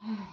Now,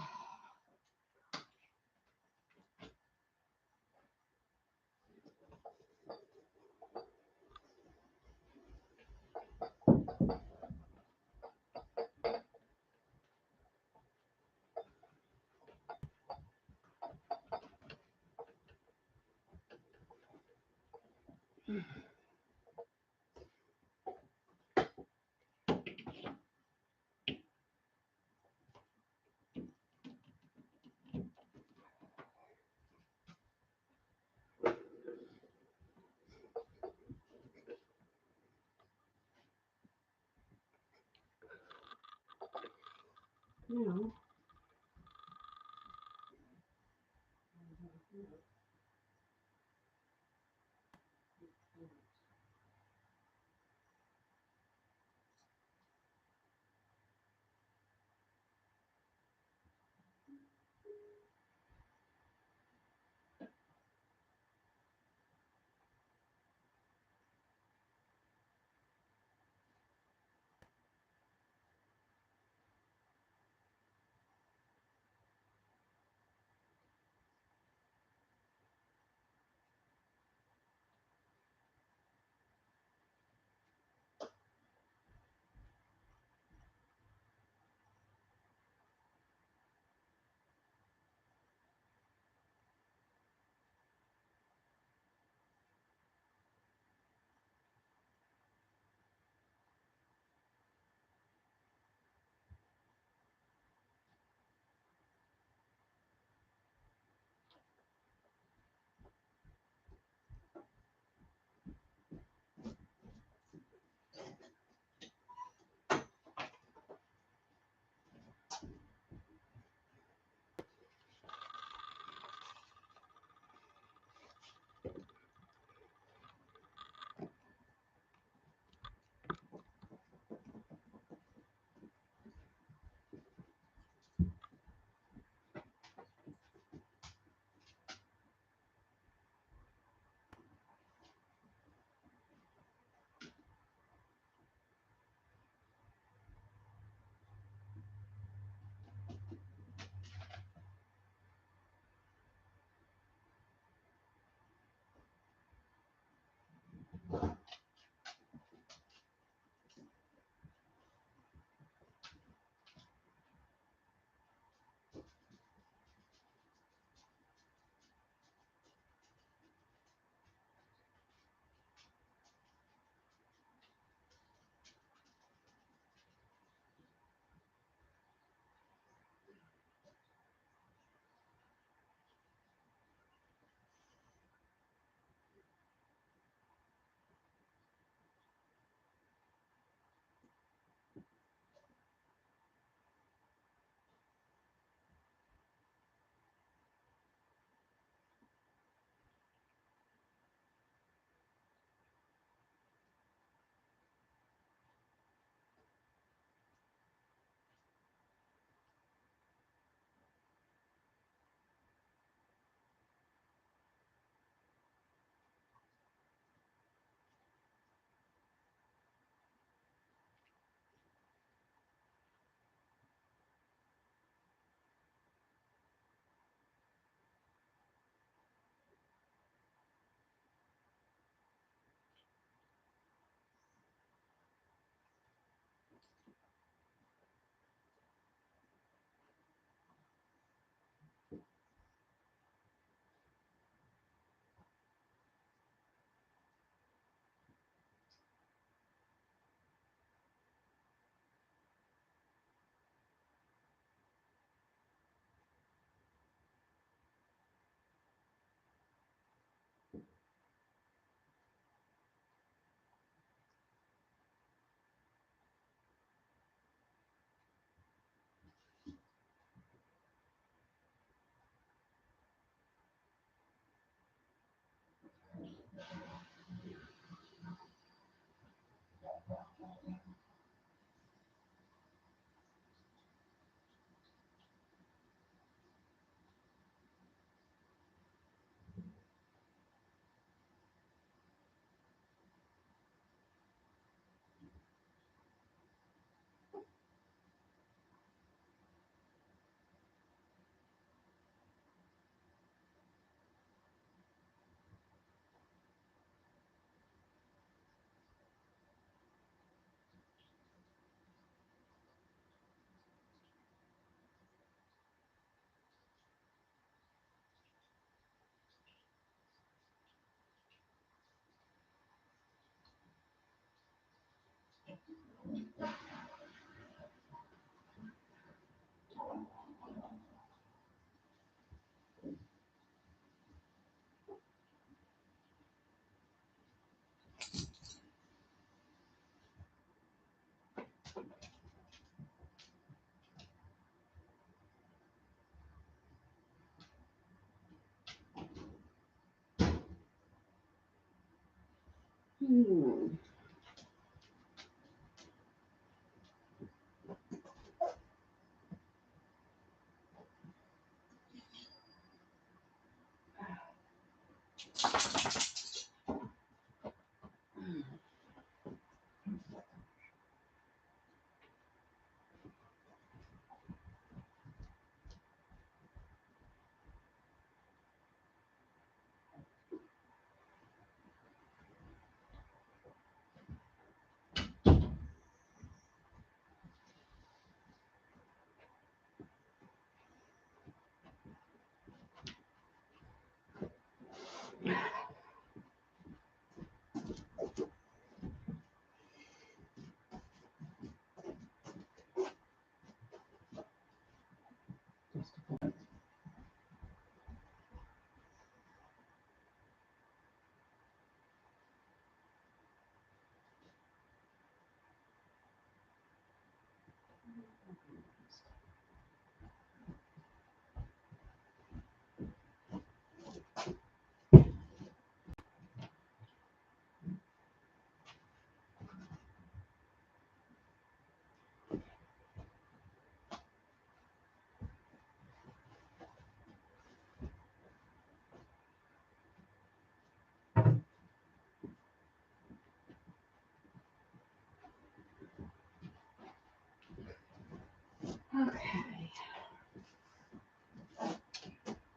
Okay.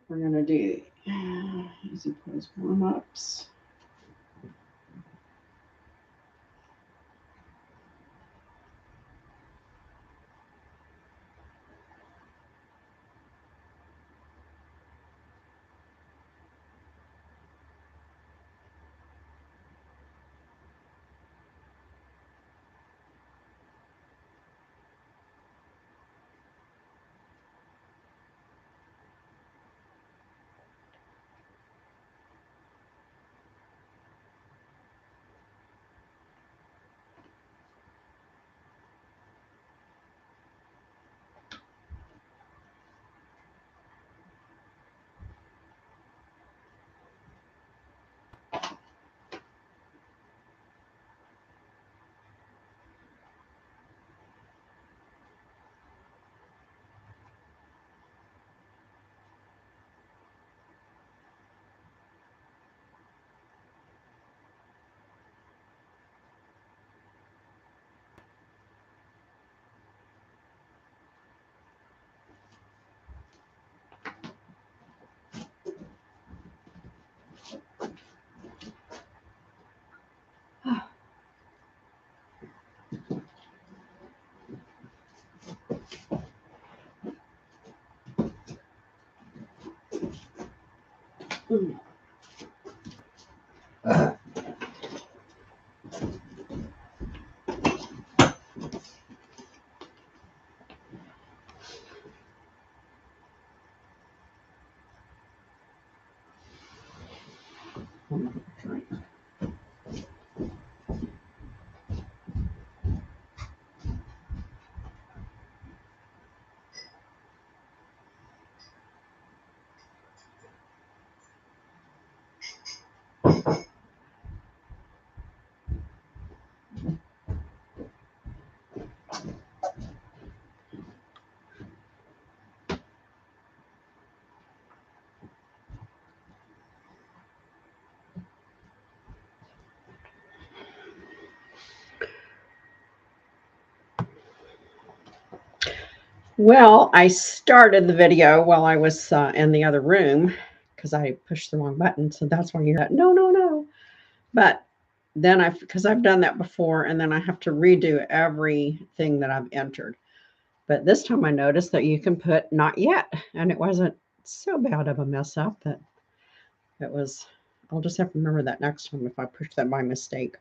We're going to do easy pose warm-ups. Well, I started the video while I was in the other room because I pushed the wrong button. So that's why you hear that. No, no, no. But then because I've done that before, and then I have to redo everything that I've entered. But this time I noticed that you can put not yet, and it wasn't so bad of a mess up that it was. I'll just have to remember that next time if I push that by mistake.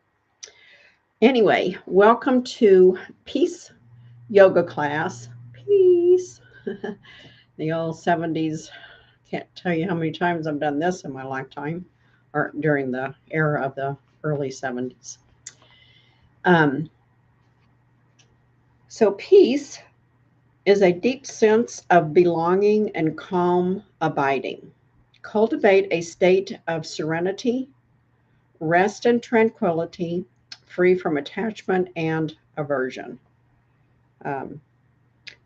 Anyway, welcome to Peace Yoga class. Peace. The old 70s. Can't tell you how many times I've done this in my lifetime or during the era of the early 70s. So, peace is a deep sense of belonging and calm abiding. Cultivate a state of serenity, rest, and tranquility, free from attachment and aversion. Um,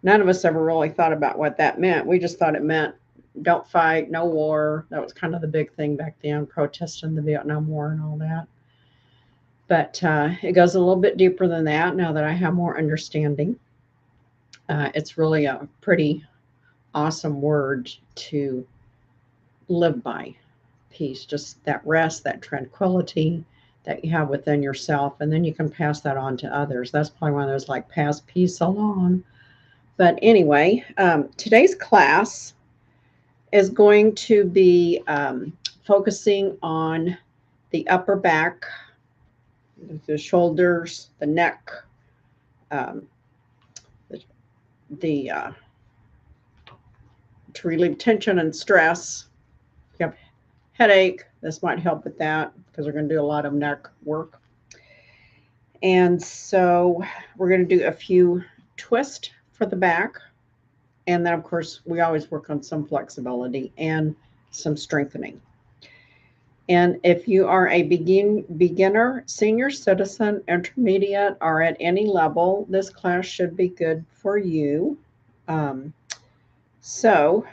None of us ever really thought about what that meant. We just thought it meant don't fight, no war. That was kind of the big thing back then, protesting the Vietnam War and all that. But it goes a little bit deeper than that now that I have more understanding. It's really a pretty awesome word to live by. Peace, just that rest, that tranquility that you have within yourself, and then you can pass that on to others. That's probably one of those like pass peace along. But anyway, today's class is going to be focusing on the upper back, the shoulders, the neck, um, the to relieve tension and stress. If you have headache, this might help with that because we're going to do a lot of neck work. And so we're going to do a few twists for the back. And then, of course, we always work on some flexibility and some strengthening. And if you are a beginner, senior citizen, intermediate, or at any level, this class should be good for you. So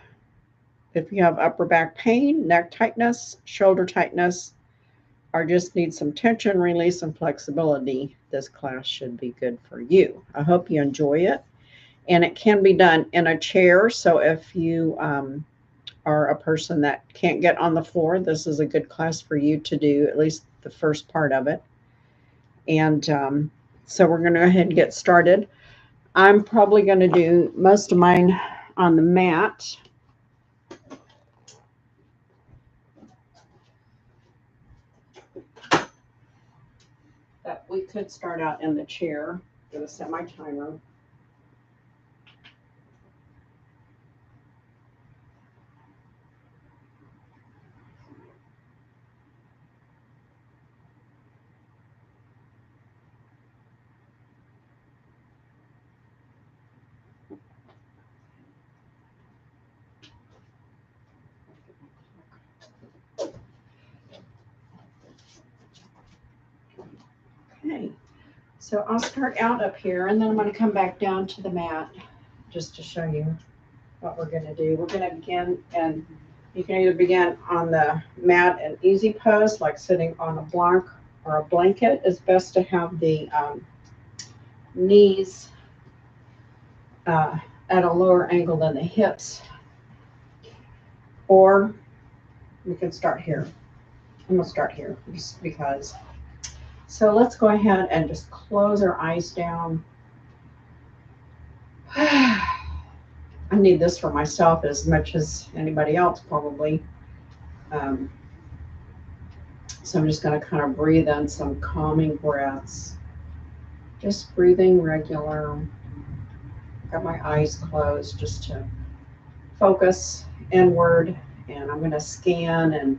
if you have upper back pain, neck tightness, shoulder tightness, or just need some tension release and flexibility, this class should be good for you. I hope you enjoy it. And it can be done in a chair. So if you are a person that can't get on the floor, this is a good class for you to do at least the first part of it. And so we're going to go ahead and get started. I'm probably going to do most of mine on the mat. But we could start out in the chair. I'm going to set my timer. Okay, so I'll start out up here and then I'm going to come back down to the mat just to show you what we're going to do. We're going to begin, and you can either begin on the mat in easy pose, like sitting on a block or a blanket. It's best to have the knees at a lower angle than the hips. Or we can start here. I'm going to start here just because. So let's go ahead and just close our eyes down. I need this for myself as much as anybody else probably. So I'm just going to kind of breathe in some calming breaths. Just breathing regular. Got my eyes closed just to focus inward. And I'm going to scan and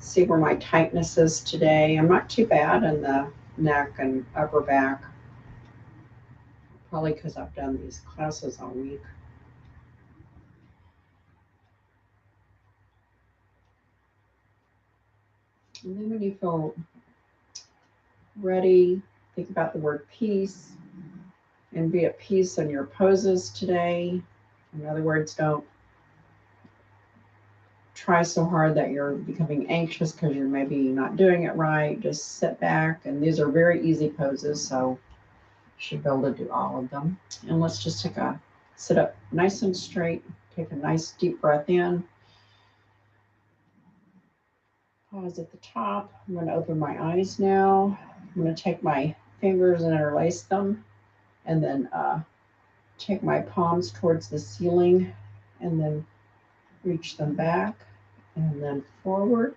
see where my tightness is today. I'm not too bad in the neck and upper back. Probably because I've done these classes all week. And then when you feel ready, think about the word peace and be at peace in your poses today. In other words, don't try so hard that you're becoming anxious because you're maybe not doing it right. Just sit back, and these are very easy poses, so you should be able to do all of them. And let's just sit up nice and straight. Take a nice deep breath in. Pause at the top. I'm going to open my eyes now. I'm going to take my fingers and interlace them, and then take my palms towards the ceiling, and then reach them back, and then forward.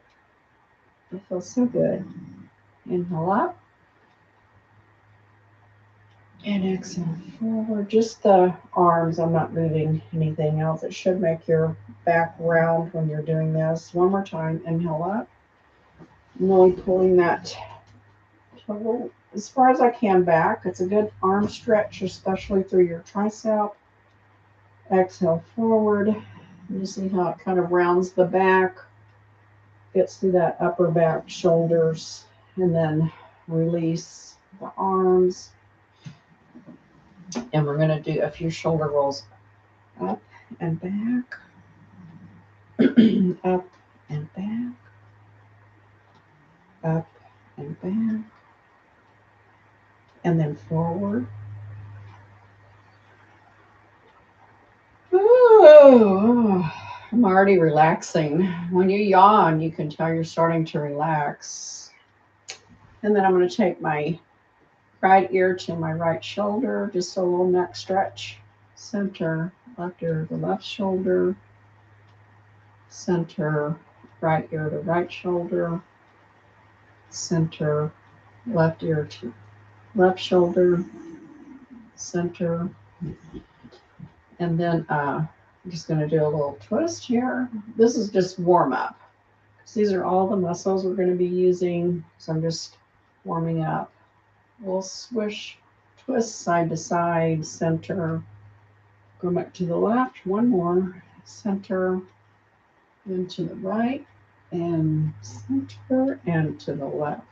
It feels so good. Inhale up, And exhale forward. Just the arms. I'm not moving anything else. It should make your back round when you're doing this. One more time. Inhale up. I'm really pulling that toe as far as I can back. It's a good arm stretch, especially through your tricep. Exhale forward. You see how it kind of rounds the back, gets through that upper back, shoulders, and then release the arms. And we're going to do a few shoulder rolls up and back, up and back, up and back, and then forward. Ooh, I'm already relaxing. When you yawn, you can tell you're starting to relax. And then I'm going to take my right ear to my right shoulder, just a little neck stretch. Center, left ear to left shoulder. Center, right ear to right shoulder. Center, left ear to left shoulder. Center. And then I'm just going to do a little twist here. This is just warm up. These are all the muscles we're going to be using. So I'm just warming up. We'll swish, twist side to side, center. Go back to the left. One more. Center. And to the right. And center. And to the left.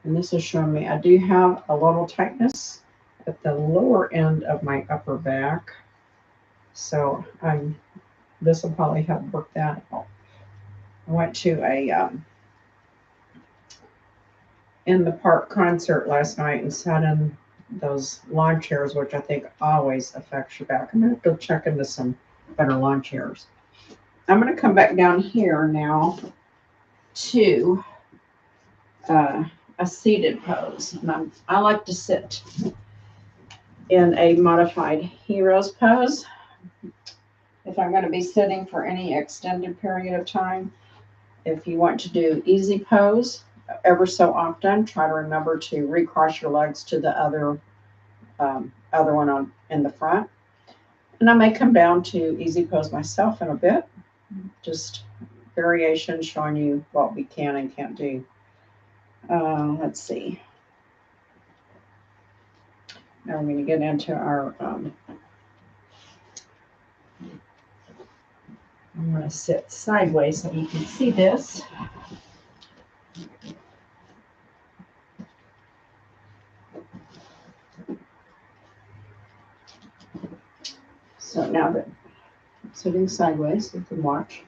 And this is showing me I do have a little tightness at the lower end of my upper back. So this will probably help work that out. I went to a in the park concert last night and sat in those lawn chairs, which I think always affects your back. I'm going to have to check into some better lawn chairs. I'm going to come back down here now to a seated pose. And I like to sit in a modified hero's pose if I'm going to be sitting for any extended period of time. If you want to do easy pose, ever so often, try to remember to recross your legs to the other one in the front. And I may come down to easy pose myself in a bit. Just variation showing you what we can and can't do. Let's see. Now we're going to get into our, I'm going to sit sideways so you can see this. So now that I'm sitting sideways, you can watch.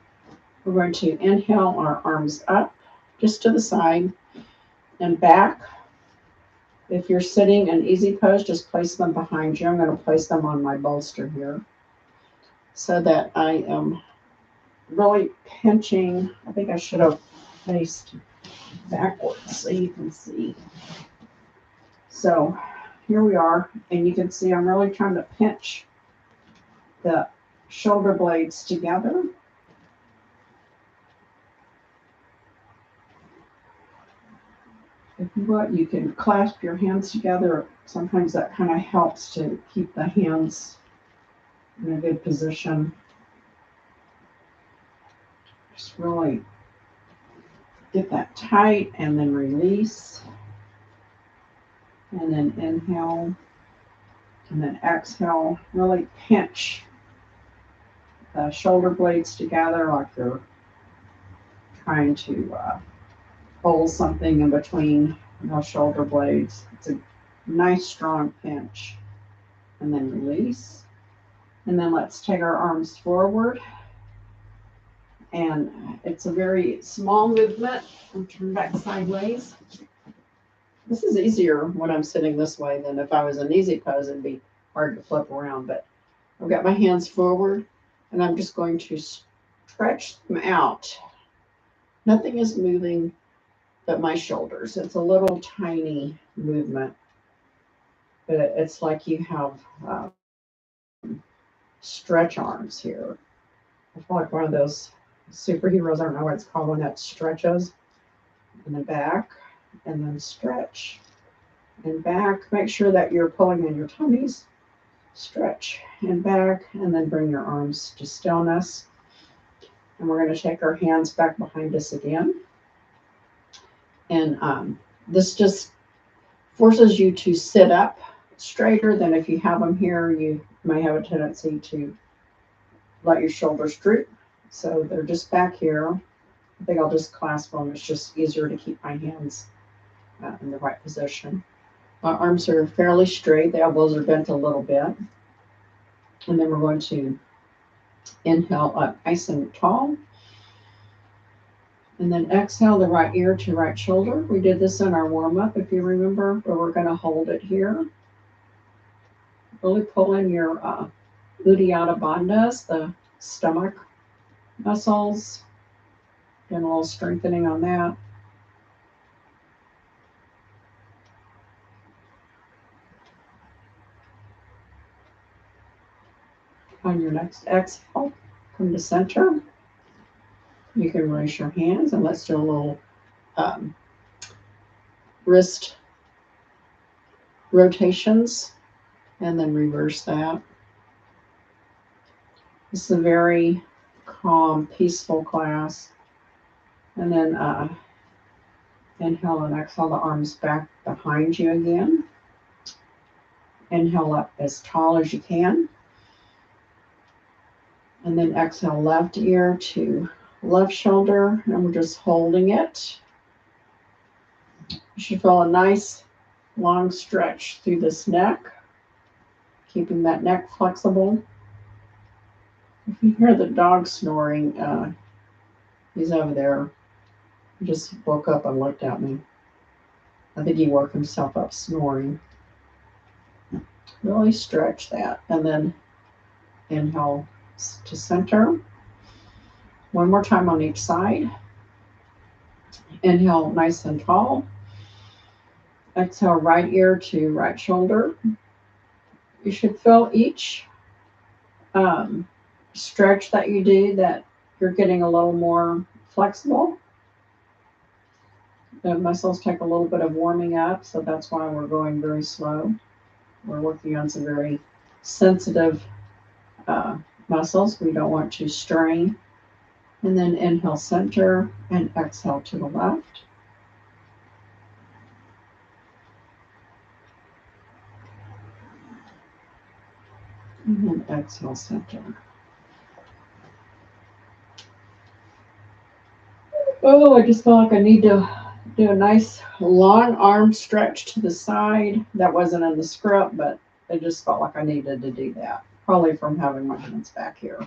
We're going to inhale our arms up, just to the side and back. If you're sitting in easy pose, just place them behind you. I'm going to place them on my bolster here so that I am really pinching. I think I should have faced backwards so you can see. So here we are, and you can see I'm really trying to pinch the shoulder blades together. If you want, you can clasp your hands together. Sometimes that kind of helps to keep the hands in a good position. Just really get that tight and then release. And then inhale and then exhale. Really pinch the shoulder blades together like you're trying to pull something in between the shoulder blades. It's a nice strong pinch. And then release. And then let's take our arms forward. And it's a very small movement. And turn back sideways. This is easier when I'm sitting this way than if I was in easy pose. It'd be hard to flip around. But I've got my hands forward, and I'm just going to stretch them out. Nothing is moving but my shoulders. It's a little tiny movement, but it's like you have stretch arms here. I feel like one of those superheroes. I don't know what it's called when that stretches in the back, and then stretch, and back. Make sure that you're pulling in your tummies. Stretch and back, and then bring your arms to stillness. And we're going to take our hands back behind us again. And this just forces you to sit up straighter than if you have them here. You may have a tendency to let your shoulders droop. So they're just back here. I think I'll just clasp them. It's just easier to keep my hands in the right position. My arms are fairly straight. The elbows are bent a little bit. And then we're going to inhale up nice and tall. And then exhale the right ear to right shoulder. We did this in our warm-up, if you remember, but we're going to hold it here. Really pull in your Uddiyana bandhas, the stomach muscles. Doing a little strengthening on that. On your next exhale, come to center. You can raise your hands, and let's do a little wrist rotations, and then reverse that. This is a very calm, peaceful class. And then inhale and exhale the arms back behind you again. Inhale up as tall as you can. And then exhale left ear to left shoulder, and we're just holding it. You should feel a nice long stretch through this neck, keeping that neck flexible. If you hear the dog snoring, he's over there. He just woke up and looked at me. I think he woke himself up snoring. Really stretch that, and then inhale to center. One more time on each side. Inhale nice and tall. Exhale right ear to right shoulder. You should feel each stretch that you do that you're getting a little more flexible. The muscles take a little bit of warming up, so that's why we're going very slow. We're working on some very sensitive muscles. We don't want to strain. And then inhale center and exhale to the left. And then exhale center. Oh, I just feel like I need to do a nice long arm stretch to the side. That wasn't in the script, but I just felt like I needed to do that. Probably from having my hands back here.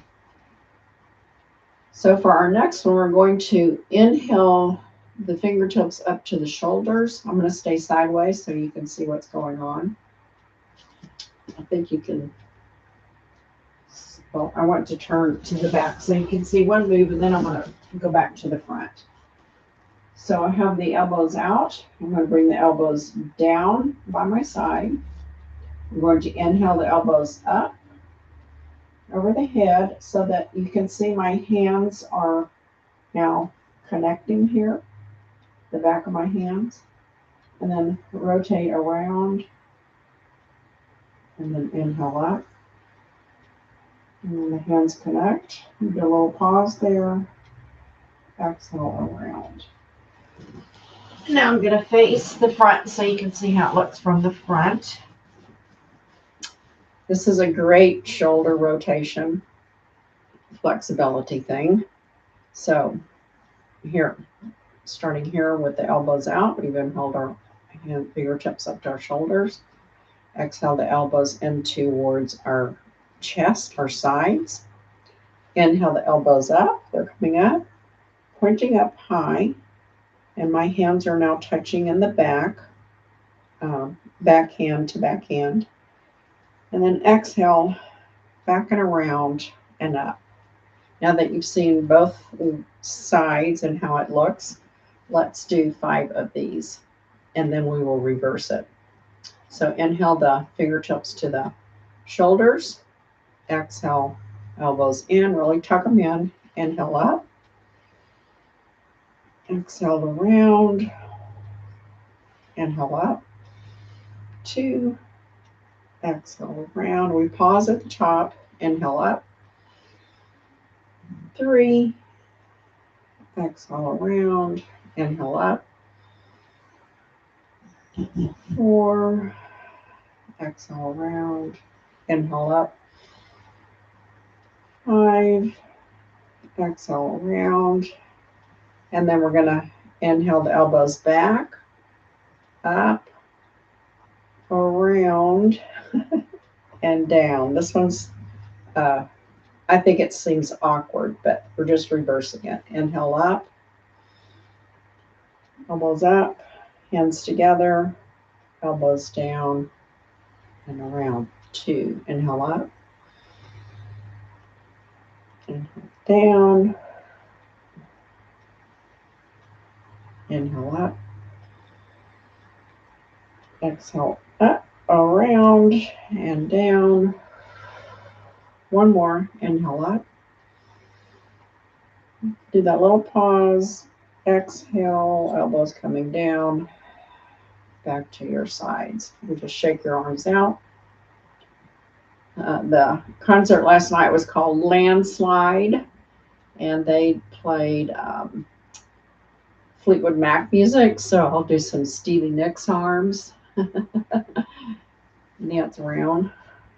So for our next one, we're going to inhale the fingertips up to the shoulders. I'm going to stay sideways so you can see what's going on. I think you can. Well, I want to turn to the back so you can see one move, and then I'm going to go back to the front. So I have the elbows out. I'm going to bring the elbows down by my side. I'm going to inhale the elbows up over the head so that you can see my hands are now connecting here, the back of my hands, and then rotate around, and then inhale up, and then the hands connect. Do a little pause there, exhale around. Now I'm going to face the front so you can see how it looks from the front. This is a great shoulder rotation, flexibility thing. So here, starting here with the elbows out, we've inhaled our fingertips up to our shoulders. Exhale the elbows in towards our chest, our sides. Inhale the elbows up, they're coming up, pointing up high, and my hands are now touching in the back, backhand to backhand. And then exhale, back and around and up. Now that you've seen both sides and how it looks, let's do 5 of these, and then we will reverse it. So inhale the fingertips to the shoulders. Exhale, elbows in, really tuck them in. Inhale up. Exhale around. Inhale up. 2, exhale around. We pause at the top, inhale up. 3, exhale around, inhale up. 4, exhale around, inhale up. 5, exhale around. And then we're going to inhale the elbows back, up, around, and down. This one's, I think it seems awkward, but we're just reversing it. Inhale up, elbows up, hands together, elbows down, and around. 2, inhale up, inhale down, inhale up, exhale up, around, and down. One more, inhale up. Do that little pause, exhale, elbows coming down, back to your sides. You just shake your arms out. The concert last night was called Landslide, and they played Fleetwood Mac music, so I'll do some Stevie Nicks arms. Dance around.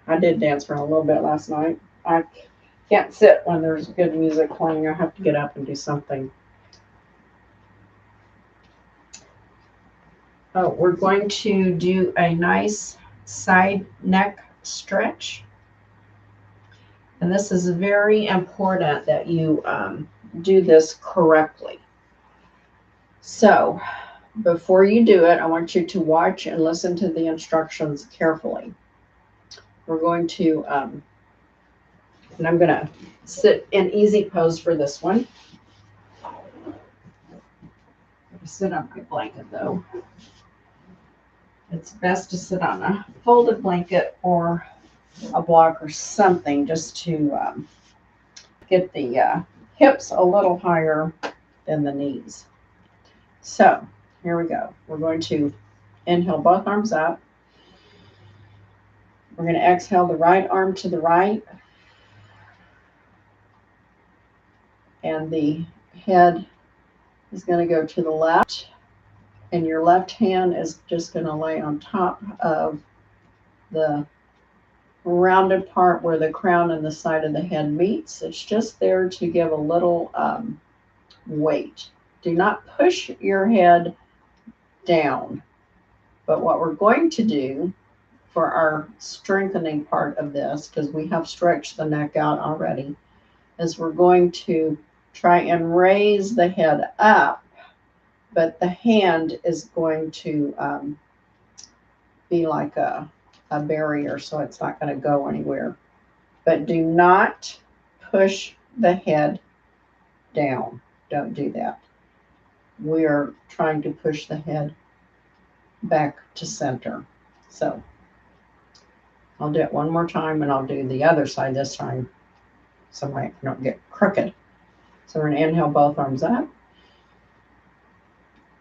I did dance around a little bit last night. I can't sit when there's good music playing. I have to get up and do something. Oh, we're going to do a nice side neck stretch. And this is very important that you do this correctly. So before you do it, I want you to watch and listen to the instructions carefully. We're going to, and I'm going to sit in easy pose for this one. Sit on my blanket though. It's best to sit on a folded blanket or a block or something just to get the hips a little higher than the knees. So here we go. We're going to inhale both arms up. We're going to exhale the right arm to the right. And the head is going to go to the left. And your left hand is just going to lay on top of the rounded part where the crown and the side of the head meets. It's just there to give a little weight. Do not push your head down. But what we're going to do for our strengthening part of this, because we have stretched the neck out already, is we're going to try and raise the head up, but the hand is going to be like a barrier, so it's not going to go anywhere. But do not push the head down. Don't do that. We are trying to push the head back to center. So I'll do it one more time, and I'll do the other side this time so I don't get crooked. So we're going to inhale both arms up.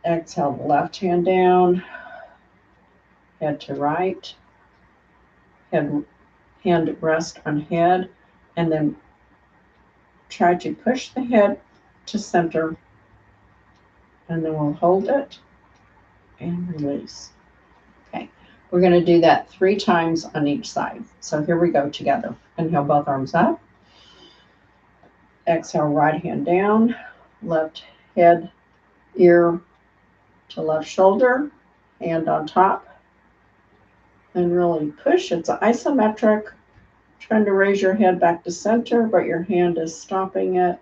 Exhale the left hand down, head to right, hand rest on head, and then try to push the head to center, and then we'll hold it and release. Okay, we're going to do that 3 times on each side. So here we go together. Inhale both arms up. Exhale right hand down, left head, ear to left shoulder, hand on top, and really push. It's isometric, trying to raise your head back to center, but your hand is stopping it.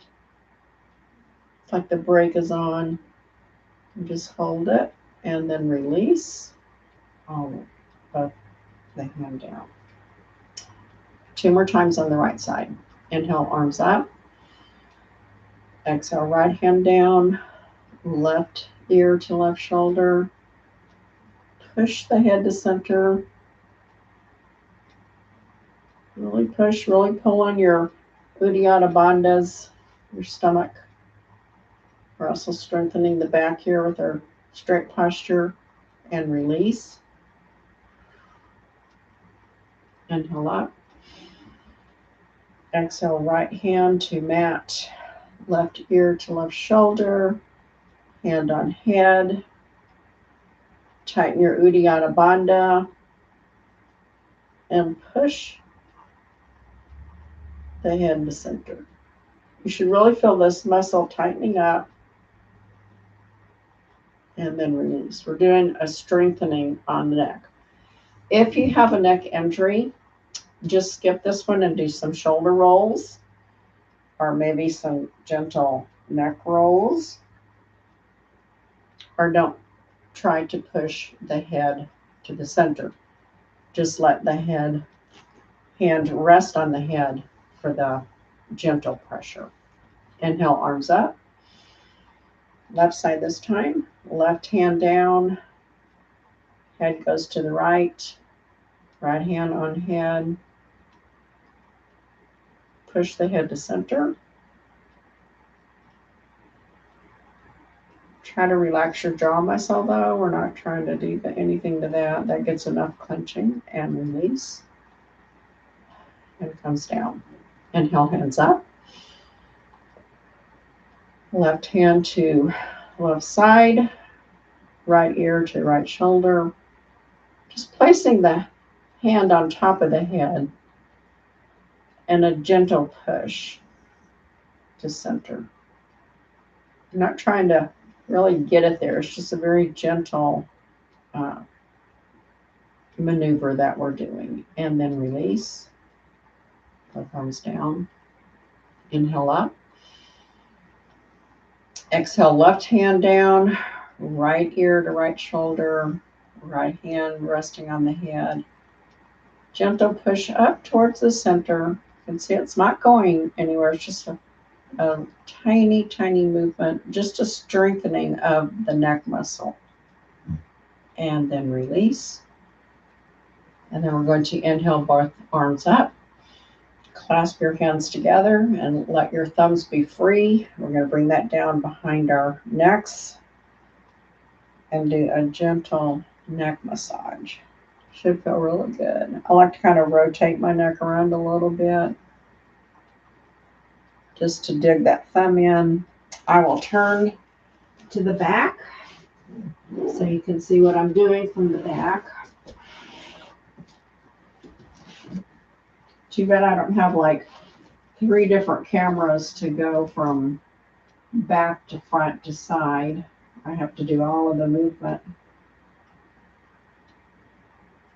It's like the brake is on. And just hold it and then release all of the hand down. 2 more times on the right side. Inhale, arms up. Exhale, right hand down, left ear to left shoulder. Push the head to center. Really push, really pull on your Uddiyana bandhas, your stomach. We're also strengthening the back here with our straight posture and release. Inhale up. Exhale, right hand to mat, left ear to left shoulder, hand on head. Tighten your Uddiyana Bandha and push the head to center. You should really feel this muscle tightening up and then release. We're doing a strengthening on the neck. If you have a neck injury, just skip this one and do some shoulder rolls or maybe some gentle neck rolls, or don't try to push the head to the center. Just let the hand rest on the head for the gentle pressure. Inhale, arms up. Left side this time. Left hand down. Head goes to the right. Right hand on head. Push the head to center. Try to relax your jaw muscle though. We're not trying to do anything to that. That gets enough clenching, and release. And comes down. Inhale, hands up. Left hand to left side. Right ear to right shoulder. Just placing the hand on top of the head and a gentle push to center. I'm not trying to really get it there. It's just a very gentle maneuver that we're doing. And then release. The thumbs down. Inhale up. Exhale, left hand down, right ear to right shoulder, right hand resting on the head. Gentle push up towards the center. You can see it's not going anywhere. It's just a tiny, tiny movement, just a strengthening of the neck muscle. And then release. And then we're going to inhale, both arms up. Clasp your hands together and let your thumbs be free. We're going to bring that down behind our necks and do a gentle neck massage. Should feel really good. I like to kind of rotate my neck around a little bit just to dig that thumb in. I will turn to the back so you can see what I'm doing from the back. Too bad I don't have like 3 different cameras to go from back to front to side. I have to do all of the movement.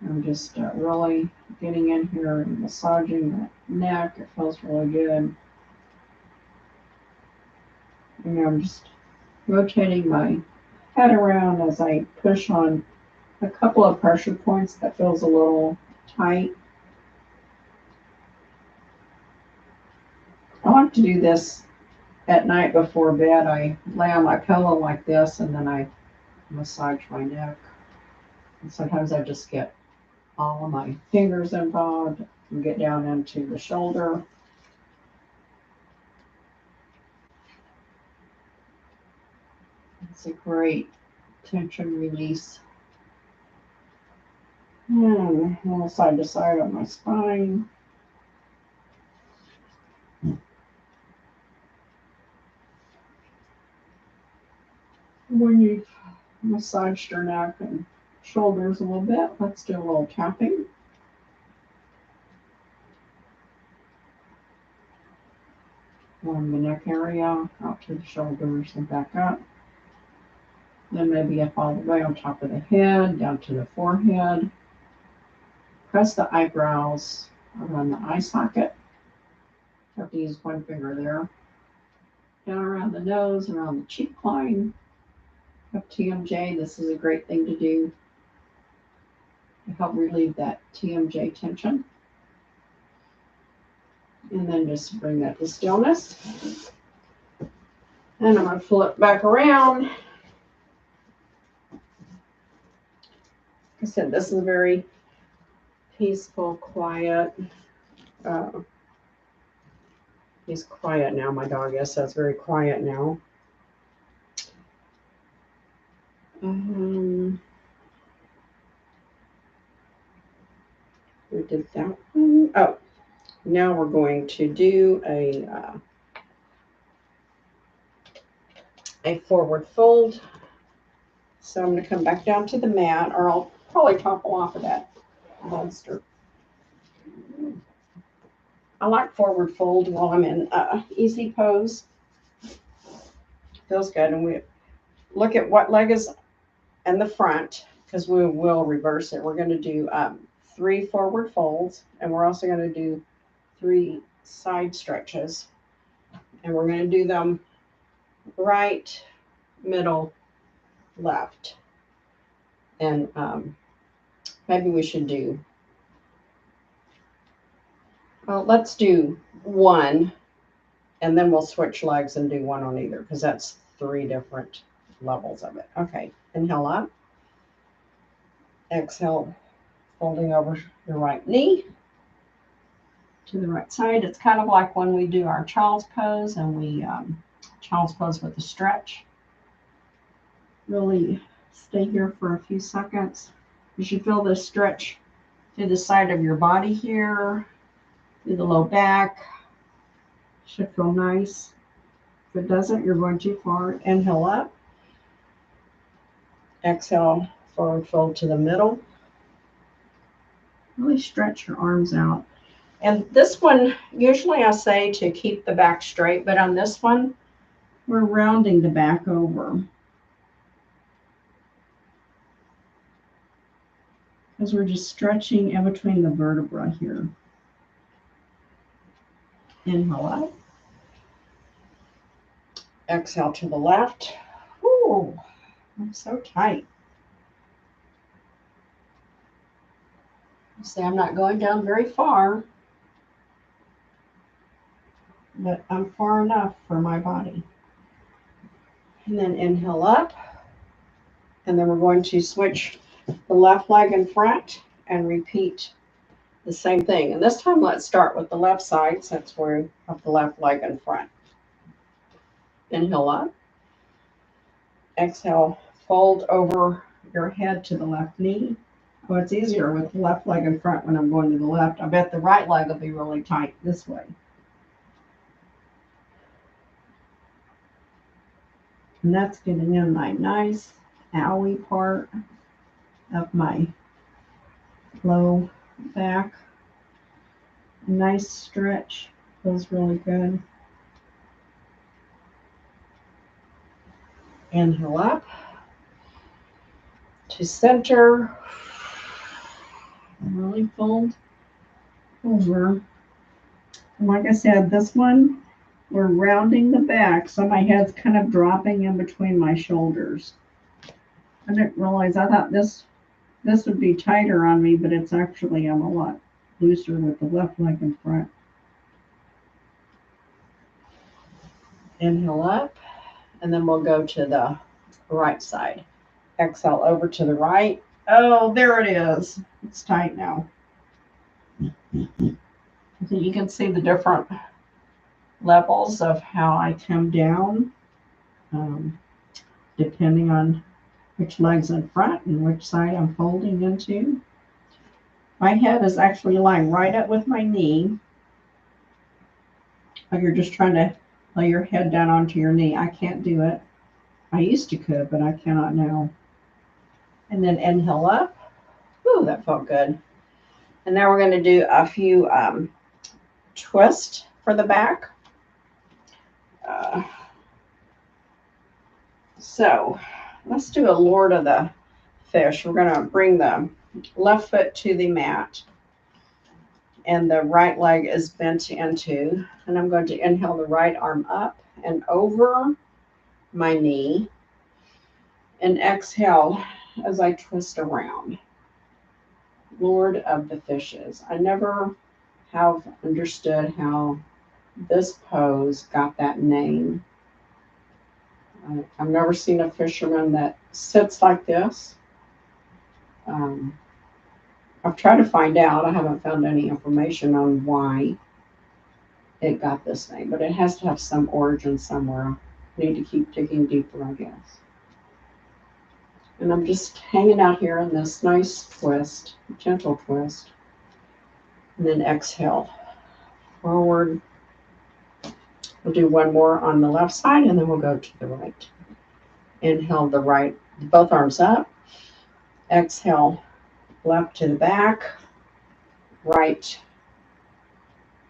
I'm just really getting in here and massaging that neck. It feels really good. And I'm just rotating my head around as I push on a couple of pressure points that feels a little tight. I like to do this at night before bed. I lay on my pillow like this and then I massage my neck. And sometimes I just get all of my fingers involved and get down into the shoulder. It's a great tension release. And a little side to side on my spine. When you've massaged your neck and shoulders a little bit, let's do a little tapping. On the neck area, out to the shoulders and back up. Then maybe up all the way on top of the head, down to the forehead. Press the eyebrows around the eye socket. Have to use one finger there. Down around the nose, around the cheek line. Up TMJ, this is a great thing to do to help relieve that TMJ tension. And then just bring that to stillness. And I'm going to flip back around. Like I said, this is very peaceful, quiet. He's quiet now, my dog is, so it's very quiet now. We did did that one. Oh, now we're going to do a forward fold. So I'm going to come back down to the mat, or I'll probably topple off of that bolster. I like forward fold while I'm in easy pose. Feels good. And we look at what leg is in the front, because we will reverse it. We're going to do 3 forward folds, and we're also going to do 3 side stretches. And we're going to do them right, middle, left. And maybe we should do, well, let's do 1, and then we'll switch legs and do 1 on either, because that's 3 different levels of it. Okay, inhale up. Exhale, folding over your right knee to the right side. It's kind of like when we do our child's pose, and we child's pose with the stretch. Really stay here for a few seconds. You should feel the stretch through the side of your body here, through the low back. Should feel nice. If it doesn't, you're going too far. Inhale up. Exhale, forward fold to the middle. Really stretch your arms out. And this one, usually I say to keep the back straight, but on this one, we're rounding the back over. Because we're just stretching in between the vertebra here. Inhale up. Exhale to the left. Ooh, I'm so tight. See, I'm not going down very far, but I'm far enough for my body. And then inhale up. And then we're going to switch the left leg in front and repeat the same thing. And this time, let's start with the left side, since we have the left leg in front. Inhale up. Exhale, fold over your head to the left knee. Oh, it's easier with the left leg in front when I'm going to the left. I bet the right leg will be really tight this way. And that's getting in my nice owie part of my low back. A nice stretch. Feels really good. Inhale up to center. And really fold over. And like I said, this one, we're rounding the back, so my head's kind of dropping in between my shoulders. I didn't realize, I thought this would be tighter on me, but it's actually, I'm a lot looser with the left leg in front. Inhale up, and then we'll go to the right side. Exhale over to the right. Oh, there it is. It's tight now. So you can see the different levels of how I come down, depending on which leg's in front and which side I'm folding into. My head is actually lying right up with my knee. Like you're just trying to lay your head down onto your knee. I can't do it. I used to could, but I cannot now. And then inhale up. Ooh, that felt good. And now we're going to do a few twists for the back. So let's do a Lord of the Fish. We're going to bring the left foot to the mat, and the right leg is bent into, and I'm going to inhale the right arm up and over my knee, and exhale as I twist around. Lord of the Fishes. I never have understood how this pose got that name. I've never seen a fisherman that sits like this. I've tried to find out. I haven't found any information on why it got this name, but it has to have some origin somewhere. I need to keep digging deeper, I guess. And I'm just hanging out here in this nice twist, gentle twist. And then exhale, forward. We'll do one more on the left side, and then we'll go to the right. Inhale the right, both arms up. Exhale, left to the back, right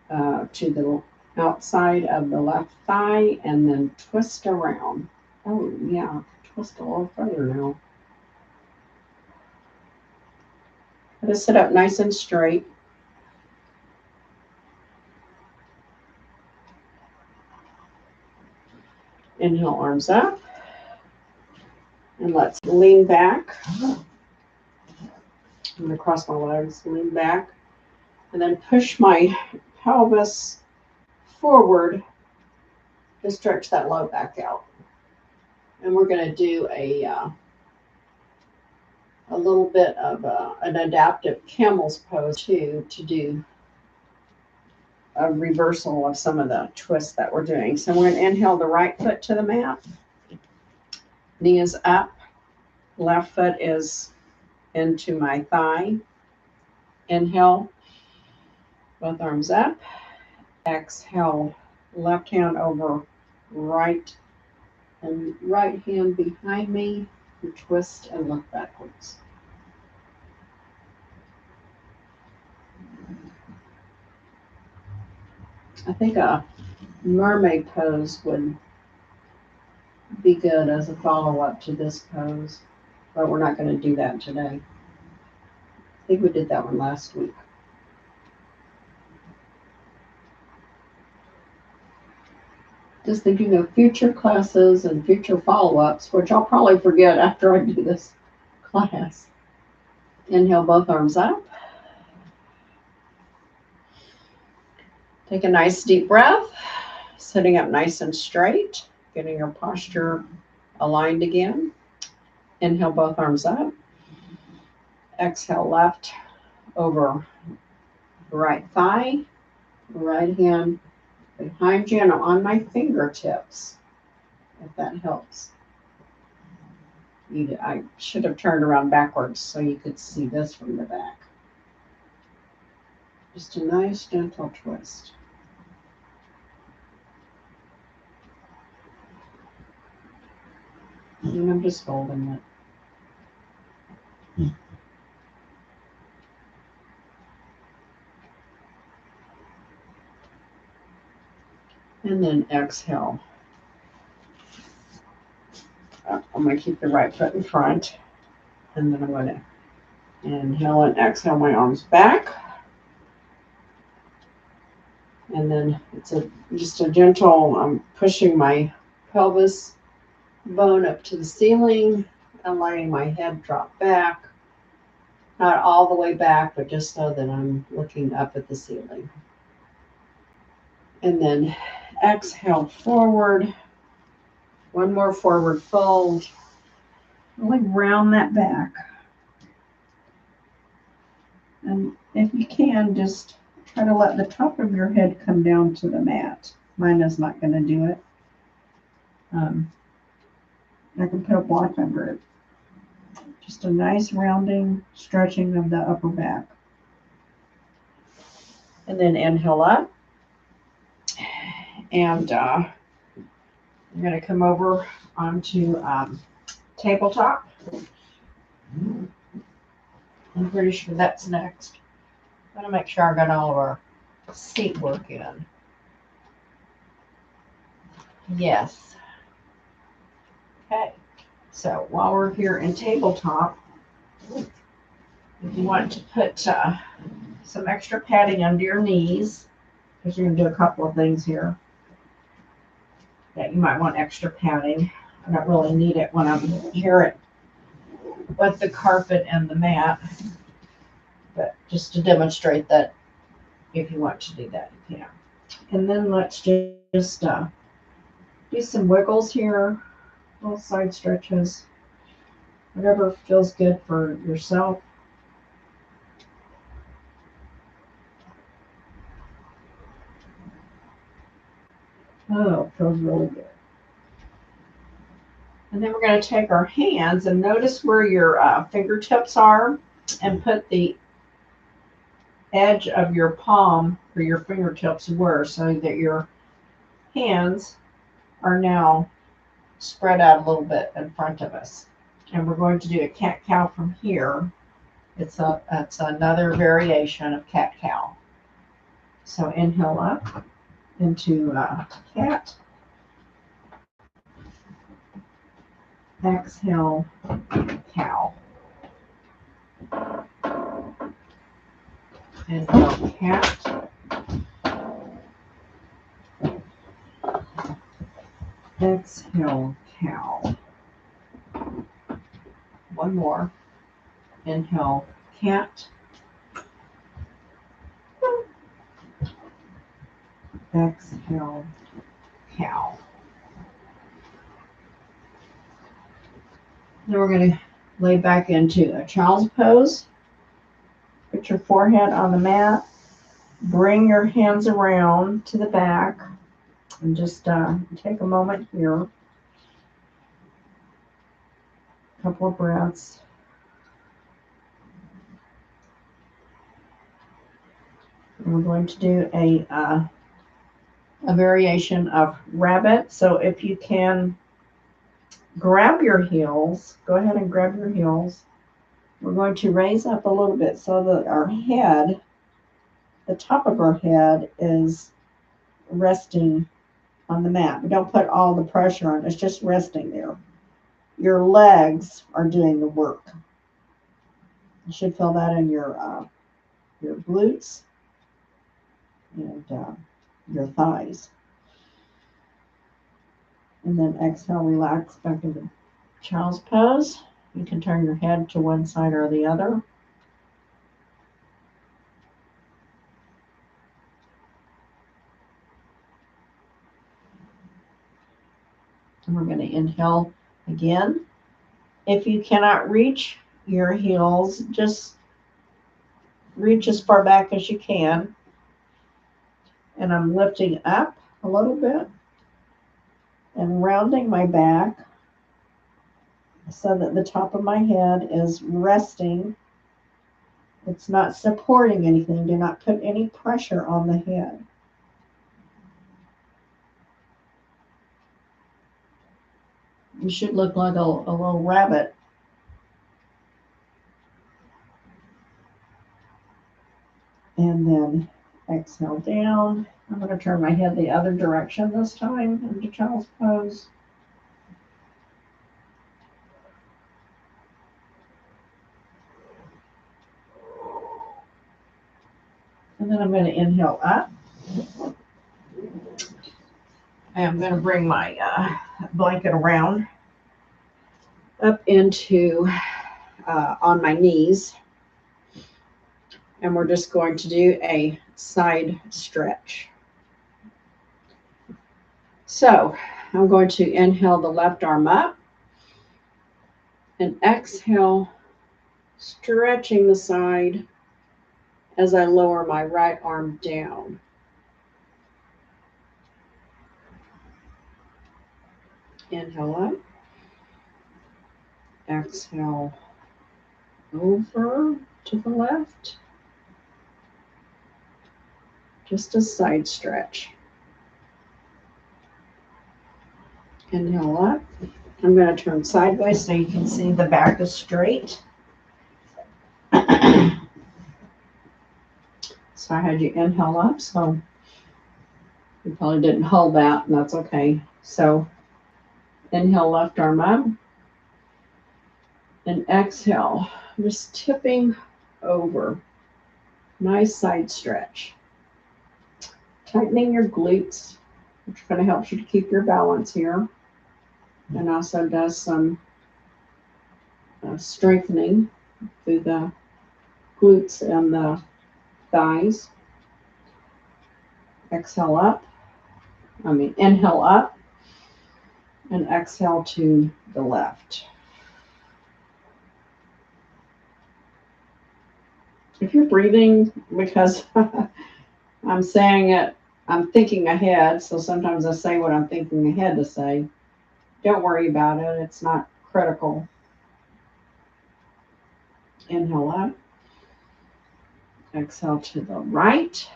to the outside of the left thigh, and then twist around. Oh, yeah, twist a little further now. Let us sit up nice and straight. Inhale, arms up. And let's lean back. I'm going to cross my legs, lean back, and then push my pelvis forward to stretch that low back out. And we're going to do a little bit of an adaptive camel's pose too, to do a reversal of some of the twists that we're doing. So we're going to inhale the right foot to the mat. Knee is up. Left foot is into my thigh. Inhale, both arms up. Exhale, left hand over right, and right hand behind me, and twist and look backwards. I think a mermaid pose would be good as a follow-up to this pose, but we're not going to do that today. I think we did that one last week. Just thinking of future classes and future follow-ups, which I'll probably forget after I do this class. Inhale, both arms up. Take a nice deep breath, sitting up nice and straight, getting your posture aligned again. Inhale, both arms up. Exhale, left over right thigh, right hand behind you, and I'm on my fingertips, if that helps. I should have turned around backwards so you could see this from the back. Just a nice gentle twist. And I'm just holding it. And then exhale. I'm going to keep the right foot in front. And then I'm going to inhale and exhale my arms back. And then it's just a gentle, I'm pushing my pelvis bone up to the ceiling and letting my head drop back. Not all the way back, but just so that I'm looking up at the ceiling. And then exhale forward. One more forward fold. Really round that back. And if you can, just try to let the top of your head come down to the mat. Mine is not going to do it. I can put a block under it. Just a nice rounding, stretching of the upper back. And then inhale up. And I'm going to come over onto tabletop. I'm pretty sure that's next. I'm going to make sure I got all of our seat work in. Yes. Okay. So while we're here in tabletop, if you want to put some extra padding under your knees, because you're going to do a couple of things here that you might want extra padding. I don't really need it when I'm here with the carpet and the mat, but just to demonstrate that if you want to do that, you can. And then let's just do some wiggles here, little side stretches, whatever feels good for yourself. Oh, feels really good. And then we're going to take our hands and notice where your fingertips are and put the edge of your palm or your fingertips were, so that your hands are now spread out a little bit in front of us. And we're going to do a cat-cow from here. It's another variation of cat-cow. So inhale up into cat. Exhale, cow. Inhale, cat. Exhale, cow. One more. Inhale, cat. Exhale, cow. Then we're going to lay back into a child's pose. Put your forehead on the mat. Bring your hands around to the back. And just take a moment here. A couple of breaths. And we're going to do a variation of rabbit. So if you can grab your heels, go ahead and grab your heels. We're going to raise up a little bit so that our head, the top of our head, is resting on the mat. We don't put all the pressure on, it's just resting there. Your legs are doing the work. You should feel that in your glutes and your thighs. And then exhale, relax back into child's pose. You can turn your head to one side or the other. And we're going to inhale again. If you cannot reach your heels, just reach as far back as you can. And I'm lifting up a little bit and rounding my back so that the top of my head is resting. It's not supporting anything. Do not put any pressure on the head. You should look like a little rabbit. And then exhale down. I'm going to turn my head the other direction this time into child's pose. And then I'm going to inhale up. I am going to bring my blanket around up into on my knees. And we're just going to do a side stretch. So I'm going to inhale the left arm up and exhale, stretching the side as I lower my right arm down. Inhale up. Exhale over to the left. Just a side stretch. Inhale up. I'm going to turn sideways so you can see the back is straight. So I had you inhale up, so you probably didn't hold that, and that's okay. So inhale, left arm up, and exhale, just tipping over. Nice side stretch. Tightening your glutes, which kind of helps you to keep your balance here, and also does some strengthening through the glutes and the thighs. Exhale up. Inhale up and exhale to the left. If you're breathing, because I'm saying it, I'm thinking ahead, so sometimes I say what I'm thinking ahead to say. Don't worry about it. It's not critical. Inhale up. Exhale to the right.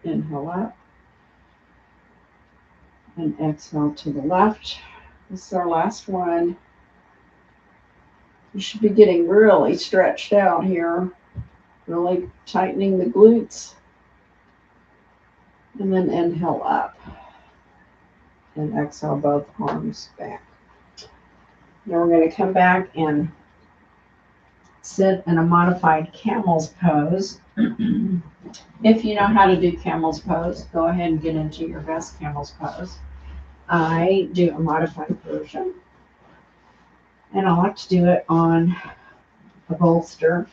Inhale up. And exhale to the left. This is our last one. You should be getting really stretched out here, really tightening the glutes. And then inhale up. And exhale both arms back. Then we're going to come back and sit in a modified camel's pose. If you know how to do camel's pose, go ahead and get into your best camel's pose. I do a modified version, and I like to do it on a bolster,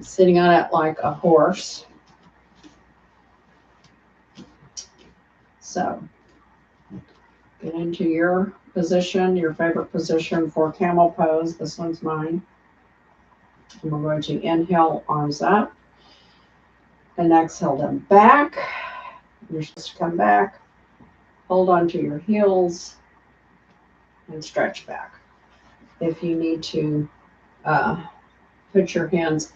sitting on it like a horse. So get into your position, your favorite position for camel pose. This one's mine. And we're going to inhale, arms up, and exhale them back. You're supposed to come back, hold on to your heels, and stretch back. If you need to put your hands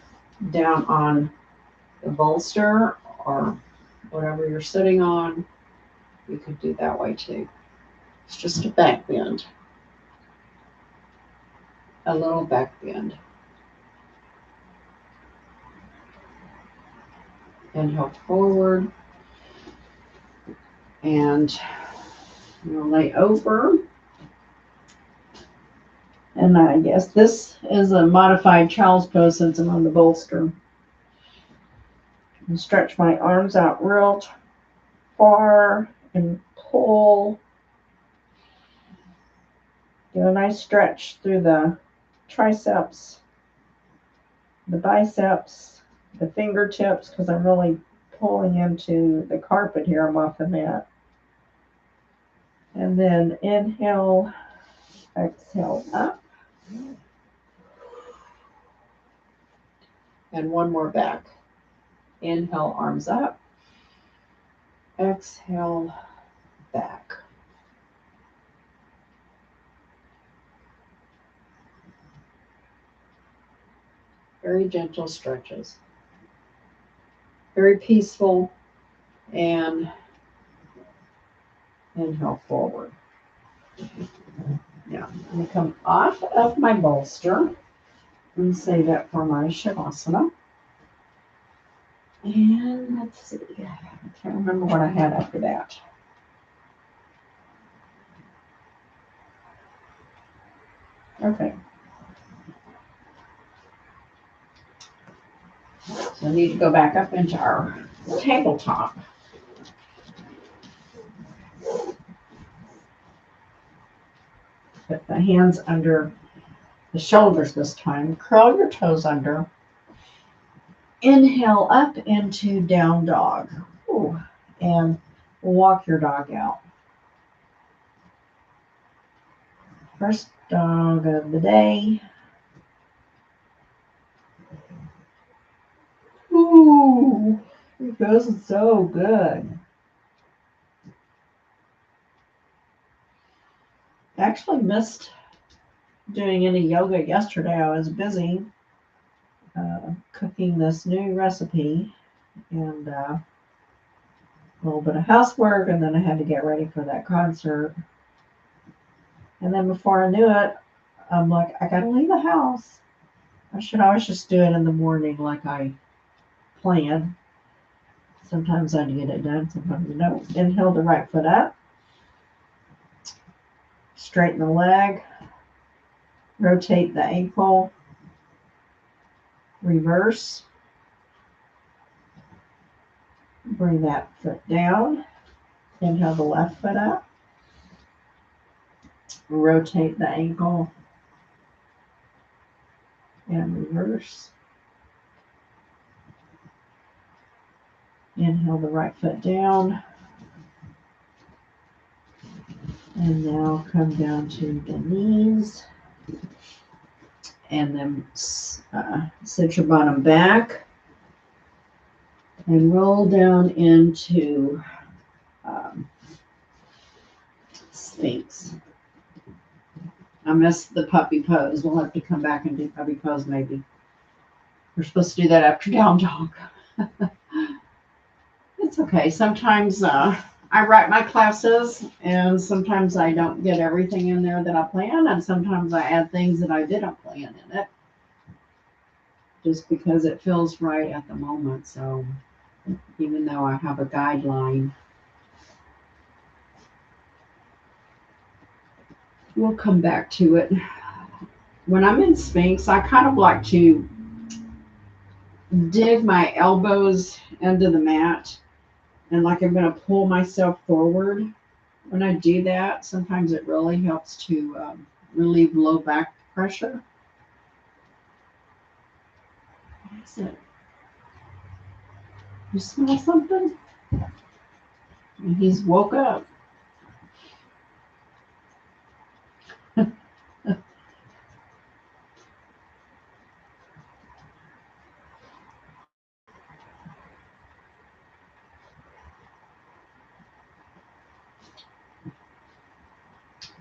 down on the bolster or whatever you're sitting on, you could do that way too. It's just a back bend, a little back bend. Inhale forward, and you'll lay over. And I guess this is a modified child's pose since I'm on the bolster. And stretch my arms out real far and pull. Do a nice stretch through the triceps, the biceps, the fingertips, because I'm really pulling into the carpet here. I'm off the mat. And then inhale, exhale up. And one more back. Inhale, arms up. Exhale, back. Very gentle stretches. Very peaceful. And inhale forward. Now, I'm going to come off of my bolster and save that for my Shavasana. And let's see, I can't remember what I had after that. Okay. So I need to go back up into our tabletop. Put the hands under the shoulders this time. Curl your toes under. Inhale up into down dog. Ooh. And walk your dog out. First dog of the day. Ooh, it feels so good. I actually missed doing any yoga yesterday. I was busy cooking this new recipe and a little bit of housework, and then I had to get ready for that concert. And then before I knew it, I'm like, I gotta leave the house. I should always just do it in the morning like I planned. Sometimes I get it done, sometimes I don't. Inhale the right foot up. Straighten the leg. Rotate the ankle. Reverse. Bring that foot down. Inhale the left foot up. Rotate the ankle. And reverse. Inhale the right foot down. And now come down to the knees. And then sit your bottom back. And roll down into Sphinx. I missed the puppy pose. We'll have to come back and do puppy pose maybe. We're supposed to do that after down dog. It's okay. Sometimes I write my classes, and sometimes I don't get everything in there that I plan, and sometimes I add things that I didn't plan in it, just because it feels right at the moment. So even though I have a guideline, we'll come back to it. When I'm in Sphinx, I kind of like to dig my elbows into the mat, and like I'm going to pull myself forward. When I do that, sometimes it really helps to relieve low back pressure. What is it? You smell something? And he's woke up.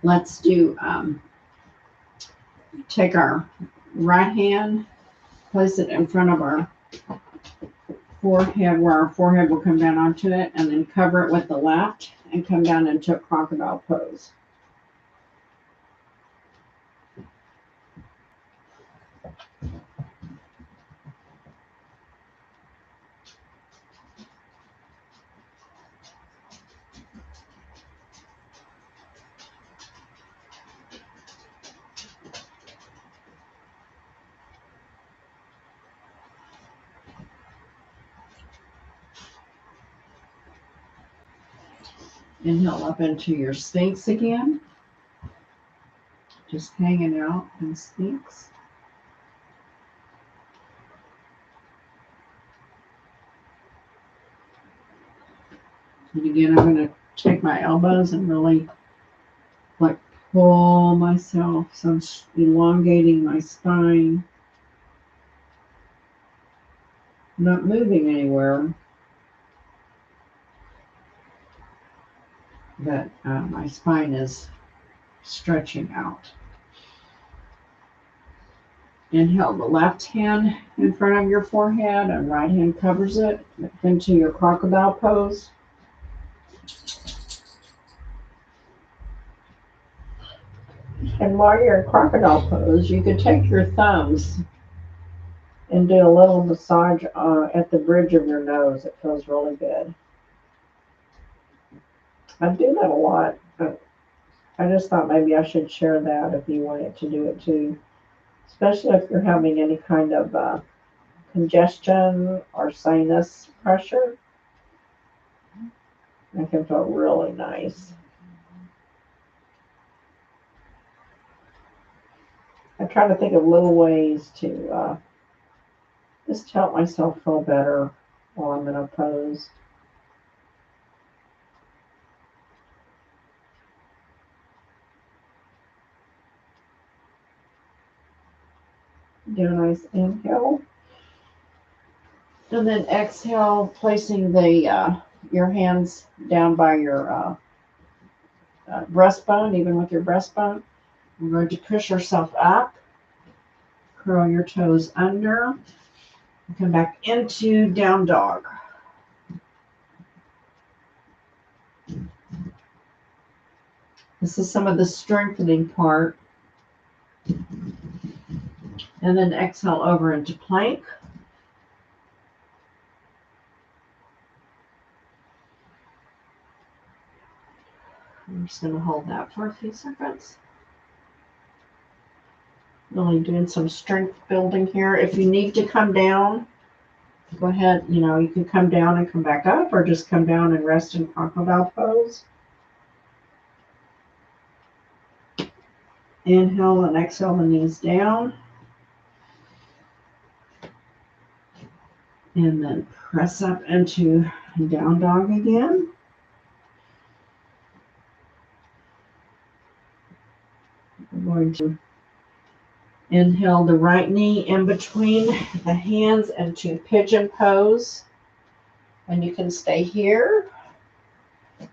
Let's do, take our right hand, place it in front of our forehead, where our forehead will come down onto it, and then cover it with the left and come down into a crocodile pose. Inhale up into your Sphinx again. Just hanging out in Sphinx. And again, I'm going to take my elbows and really like pull myself. So I'm elongating my spine. I'm not moving anywhere. But my spine is stretching out. Inhale the left hand in front of your forehead, and right hand covers it into your crocodile pose. And while you're in crocodile pose, you can take your thumbs and do a little massage at the bridge of your nose. It feels really good. I do that a lot. I just thought maybe I should share that if you wanted to do it too, especially if you're having any kind of congestion or sinus pressure. It can feel really nice. I try to think of little ways to just help myself feel better while I'm in a pose. Do a nice inhale. And then exhale, placing the your hands down by your breastbone, even with your breastbone. You're going to push yourself up, curl your toes under, and come back into down dog. This is some of the strengthening part. And then exhale over into plank. I'm just going to hold that for a few seconds. Really doing some strength building here. If you need to come down, go ahead. You can come down and come back up, or just come down and rest in crocodile pose. Inhale and exhale the knees down. And then press up into down dog again. We're going to inhale the right knee in between the hands into pigeon pose. And you can stay here.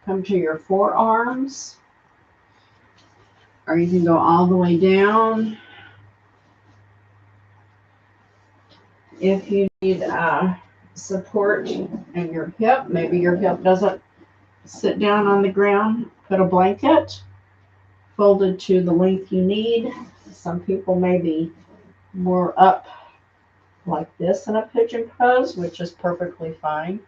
Come to your forearms. or you can go all the way down. If you need support in your hip, maybe your hip doesn't sit down on the ground, put a blanket folded to the length you need. Some people may be more up like this in a pigeon pose, which is perfectly fine.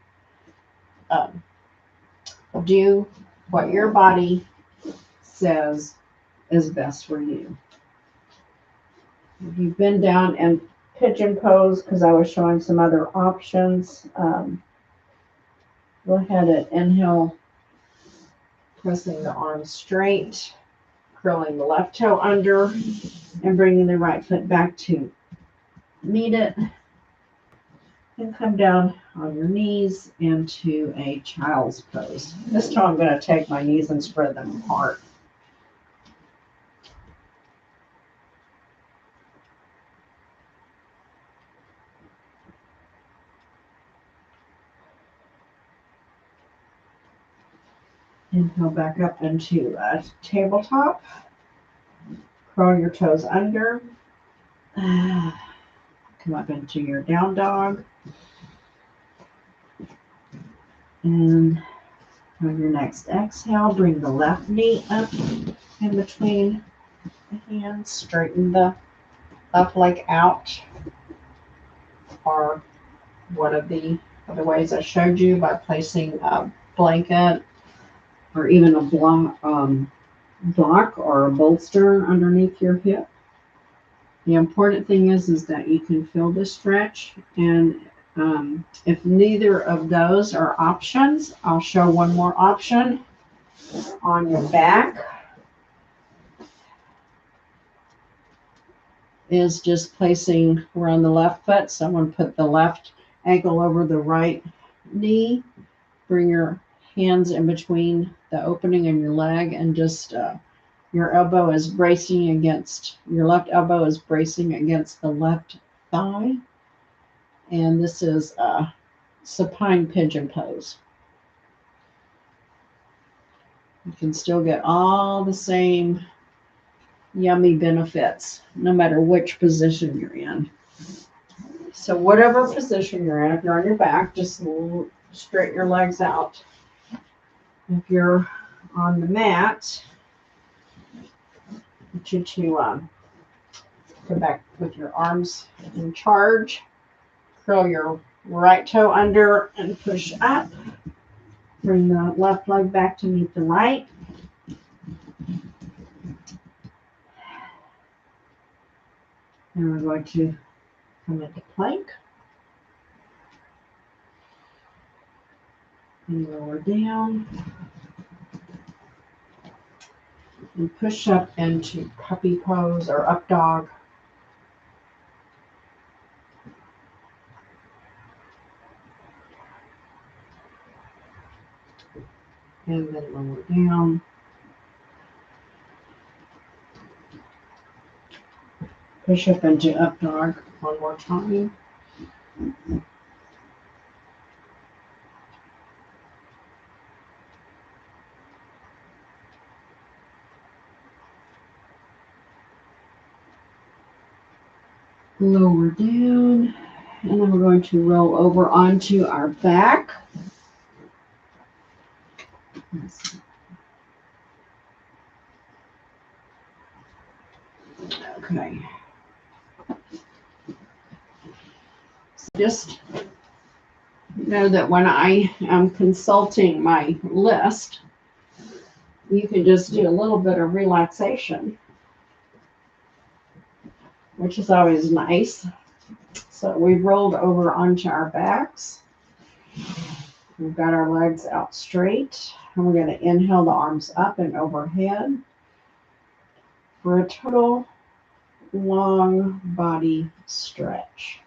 Do what your body says is best for you. If you've been down in pigeon pose, because I was showing some other options, go ahead and inhale, pressing the arms straight, curling the left toe under, and bringing the right foot back to meet it. And come down on your knees into a child's pose. This time I'm going to take my knees and spread them apart. Inhale back up into a tabletop. Curl your toes under. Come up into your down dog. And on your next exhale, bring the left knee up in between the hands. Straighten the left leg out. Or one of the other ways I showed you by placing a blanket or even a block or a bolster underneath your hip. The important thing is that you can feel the stretch, and if neither of those are options, I'll show one more option on your back. Is just placing, we're on the left foot, someone put the left ankle over the right knee, bring your hands in between the opening in your leg, and just your elbow is bracing against, your left elbow is bracing against the left thigh. And this is a supine pigeon pose. You can still get all the same yummy benefits, no matter which position you're in. So whatever position you're in, if you're on your back, just straighten your legs out. If you're on the mat, I want you to come back with your arms in charge. Curl your right toe under and push up. Bring the left leg back to meet the right. And we're going to come into plank. And lower down. And push up into puppy pose or up dog. And then lower down. Push up into up dog one more time. Lower down. And then we're going to roll over onto our back. Okay. So just know that when I am consulting my list, you can just do a little bit of relaxation, which is always nice. So we've rolled over onto our backs. We've got our legs out straight. And we're going to inhale the arms up and overhead for a total long body stretch.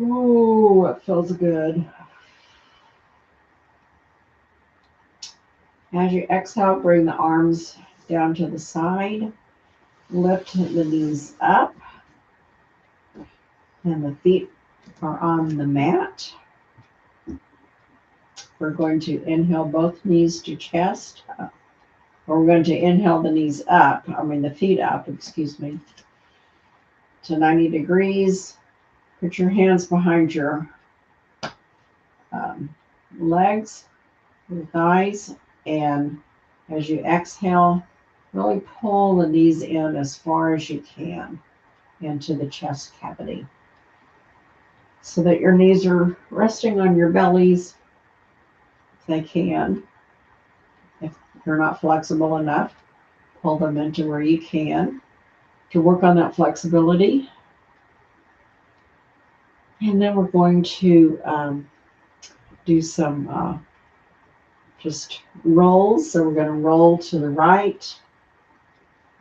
Ooh, it feels good. As you exhale, bring the arms down to the side. Lift the knees up. And the feet are on the mat. we're going to inhale both knees to chest. Or we're going to inhale the knees up, the feet up, excuse me, to 90 degrees. Put your hands behind your legs, your thighs, and as you exhale, really pull the knees in as far as you can into the chest cavity so that your knees are resting on your bellies if they can. If you're not flexible enough, pull them into where you can to work on that flexibility. And then we're going to do some just rolls. So we're going to roll to the right,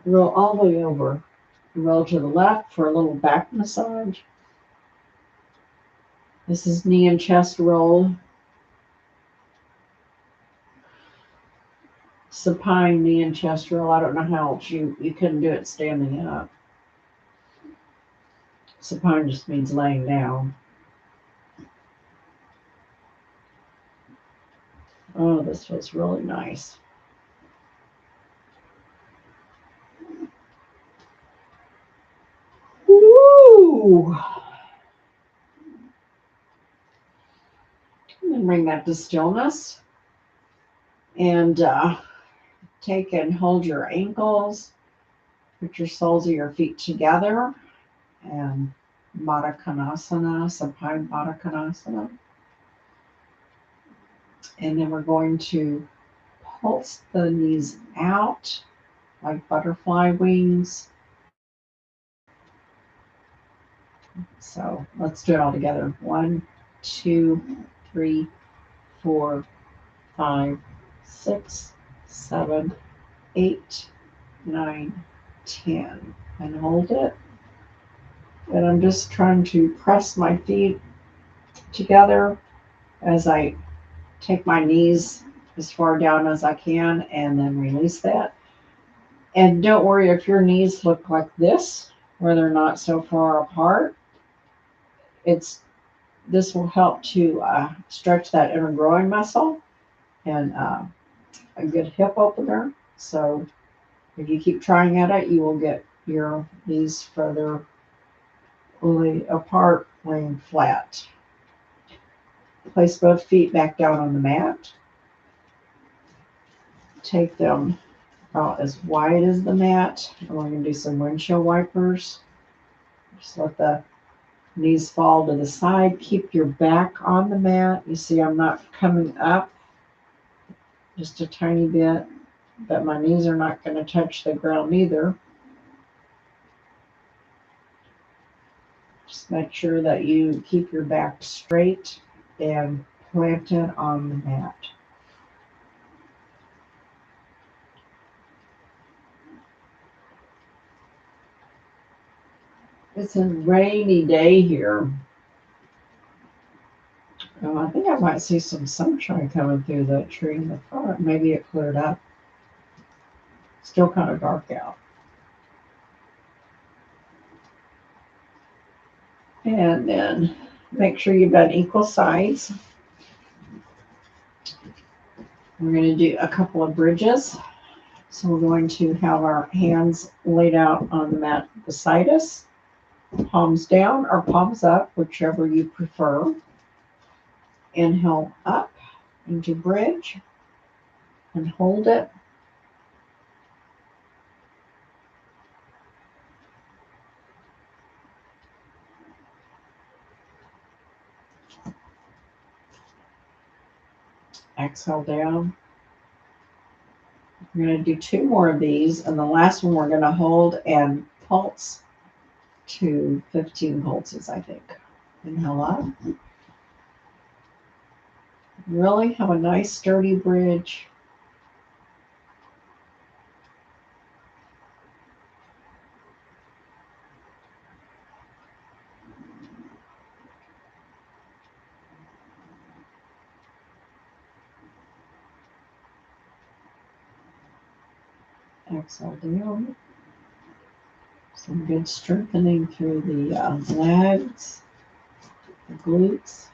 roll all the way over, roll to the left for a little back massage. This is knee and chest roll. Supine knee and chest roll. I don't know how else you couldn't do it standing up. Supine just means laying down. Oh, this feels really nice. Woo! And then bring that to stillness. And take and hold your ankles. Put your soles of your feet together. And Baddha Konasana, supine Baddha Konasana. And then we're going to pulse the knees out like butterfly wings. So let's do it all together. 1, 2, 3, 4, 5, 6, 7, 8, 9, 10. And hold it. And I'm just trying to press my feet together as I take my knees as far down as I can and then release that. And don't worry if your knees look like this, where they're not so far apart. This will help to stretch that inner groin muscle and a good hip opener. So if you keep trying at it, you will get your knees further apart, laying flat. Place both feet back down on the mat. Take them about as wide as the mat. And we're going to do some windshield wipers. Just let the knees fall to the side. Keep your back on the mat. You see I'm not coming up just a tiny bit, but my knees are not going to touch the ground either. Just make sure that you keep your back straight and planted on the mat. It's a rainy day here. I think I might see some sunshine coming through that tree in the front. Maybe it cleared up. Still kind of dark out. And then make sure you've done equal sides. We're going to do a couple of bridges. So we're going to have our hands laid out on the mat beside us. Palms down or palms up, whichever you prefer. Inhale up into bridge and hold it. Exhale down. We're going to do 2 more of these, and the last one we're going to hold and pulse to 15 pulses, I think. Inhale up. Really have a nice sturdy bridge. Exhale down. Some good strengthening through the legs, the glutes.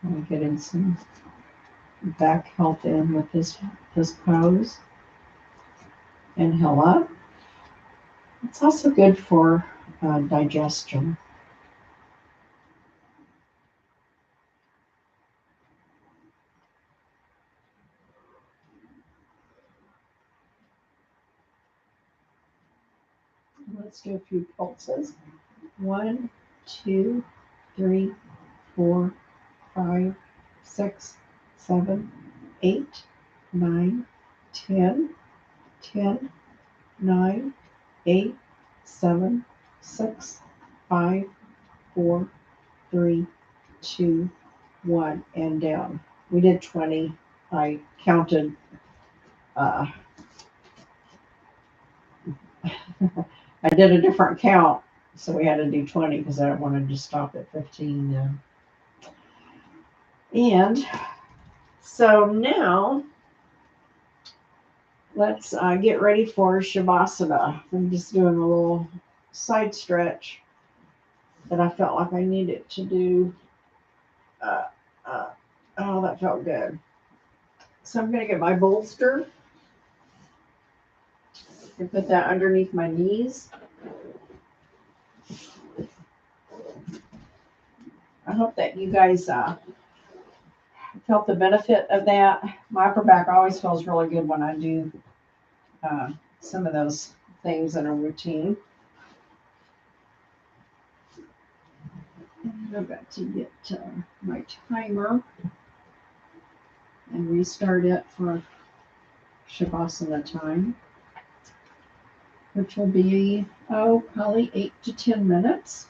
I'm getting some back health in with this pose. Inhale up. It's also good for digestion. Let's do a few pulses. 1, 2, 3, 4, 5, 6, 7, 8, 9, 10, 10, 9, 8, 7, 6, 5, 4, 3, 2, 1, and down. We did 20. I counted. I did a different count, so we had to do 20 because I wanted to stop at 15. And so now let's get ready for Shavasana. I'm just doing a little side stretch that I felt like I needed to do. Oh, that felt good. So I'm going to get my bolster and put that underneath my knees. I hope that you guys felt the benefit of that. My upper back always feels really good when I do some of those things in a routine. I've got to get my timer and restart it for Shavasana time, which will be, probably 8 to 10 minutes.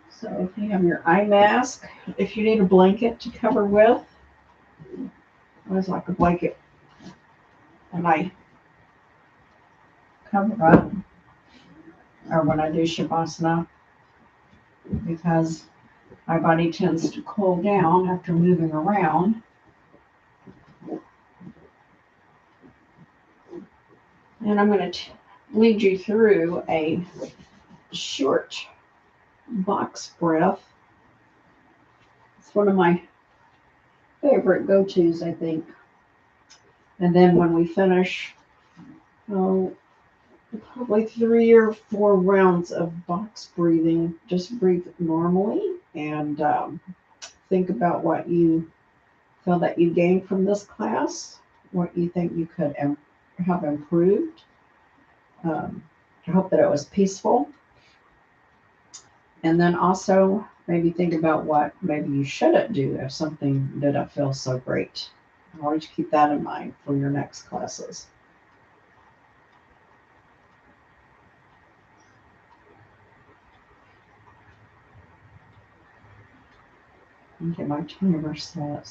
So if you have your eye mask, if you need a blanket to cover with, I always like a blanket, and I cover up, or when I do Shavasana, because my body tends to cool down after moving around. And I'm going to lead you through a short box breath. It's one of my favorite go-tos, I think. And then when we finish, probably 3 or 4 rounds of box breathing, just breathe normally and think about what you feel that you gained from this class, what you think you could have improved. I hope that it was peaceful. And then also maybe think about what maybe you shouldn't do if something didn't feel so great. Always keep that in mind for your next classes. And get my timer set.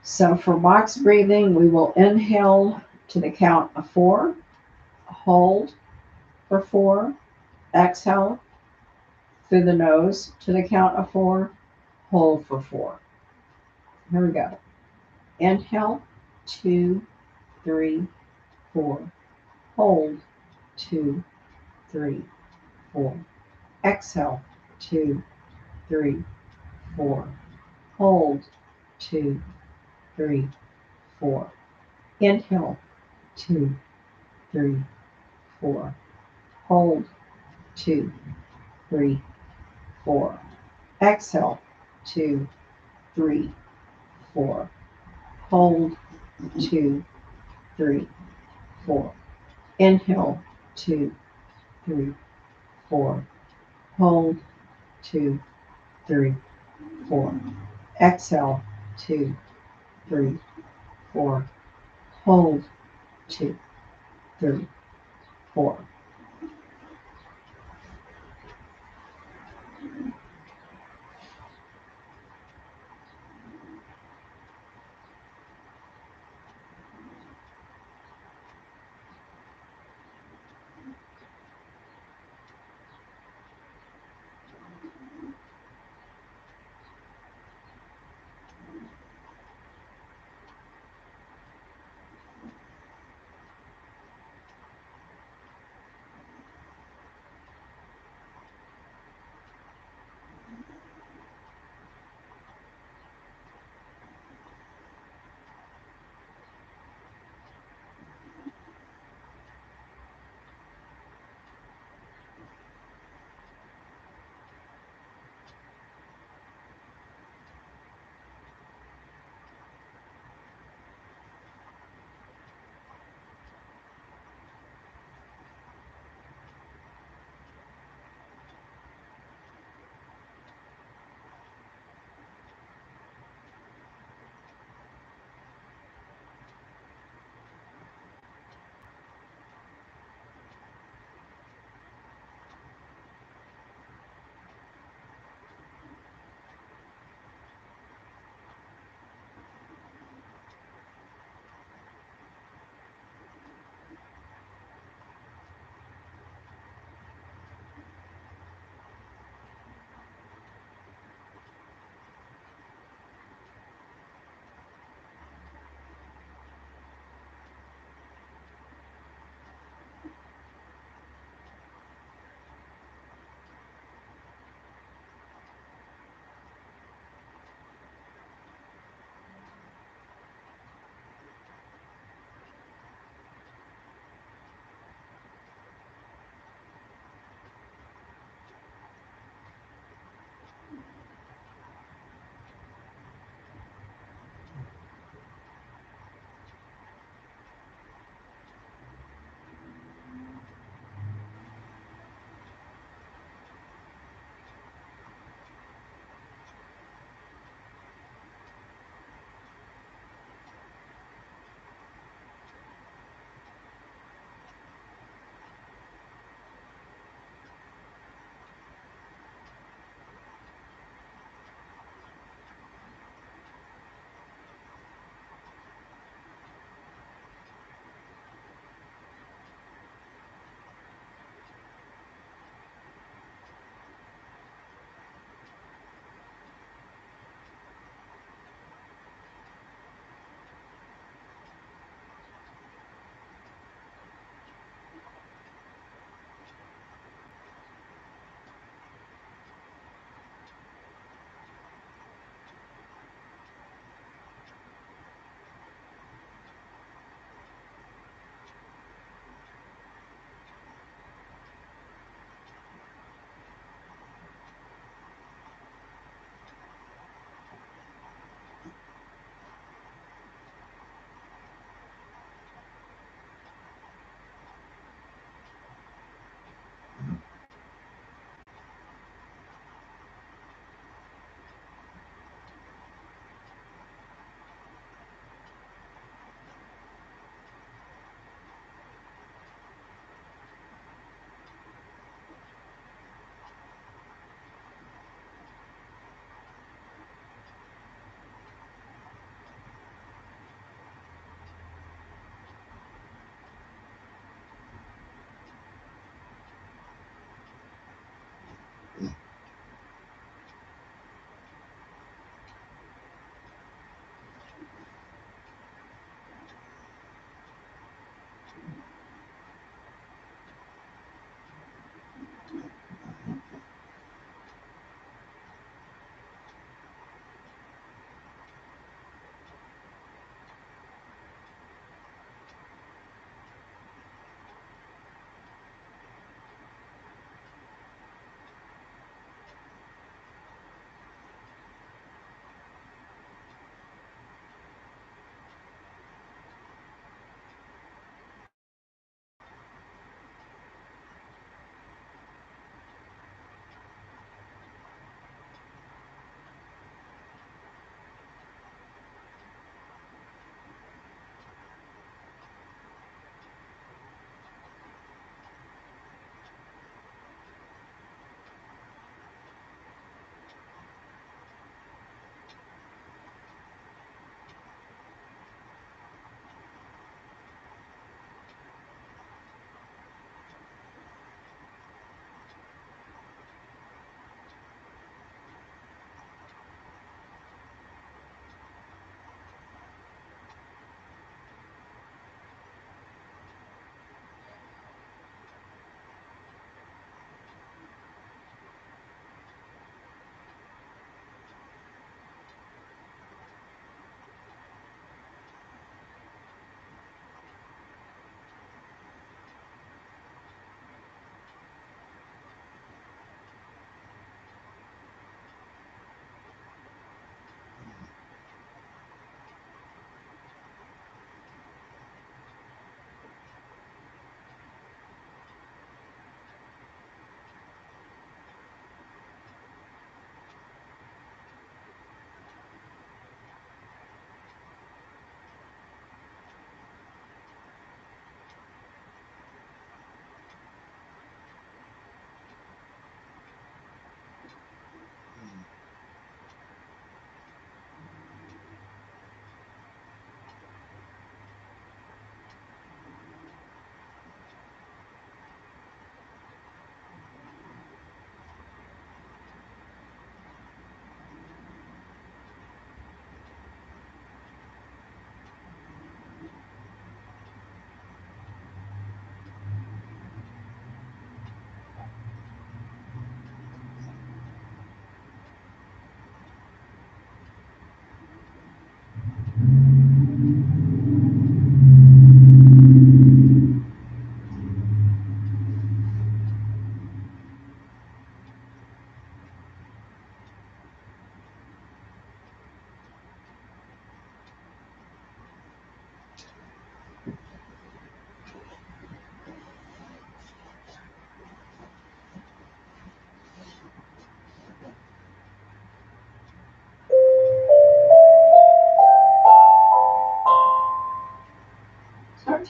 So for box breathing, we will inhale to the count of 4, hold for 4, exhale through the nose to the count of 4, hold for 4. Here we go. Inhale, 2, 3, 4. Hold, 2, 3, 4. Exhale, 2, 3, 4. Hold, 2, 3, 4. Inhale, 2, 3, 4. Hold, 2, 3, 4. Exhale, 2, 3, 4. Hold, 2, 3, 4. Inhale, 2, 3, 4. Hold, 2, 3, 4. Exhale, 2, 3, 4. Hold, 2, 3, 4.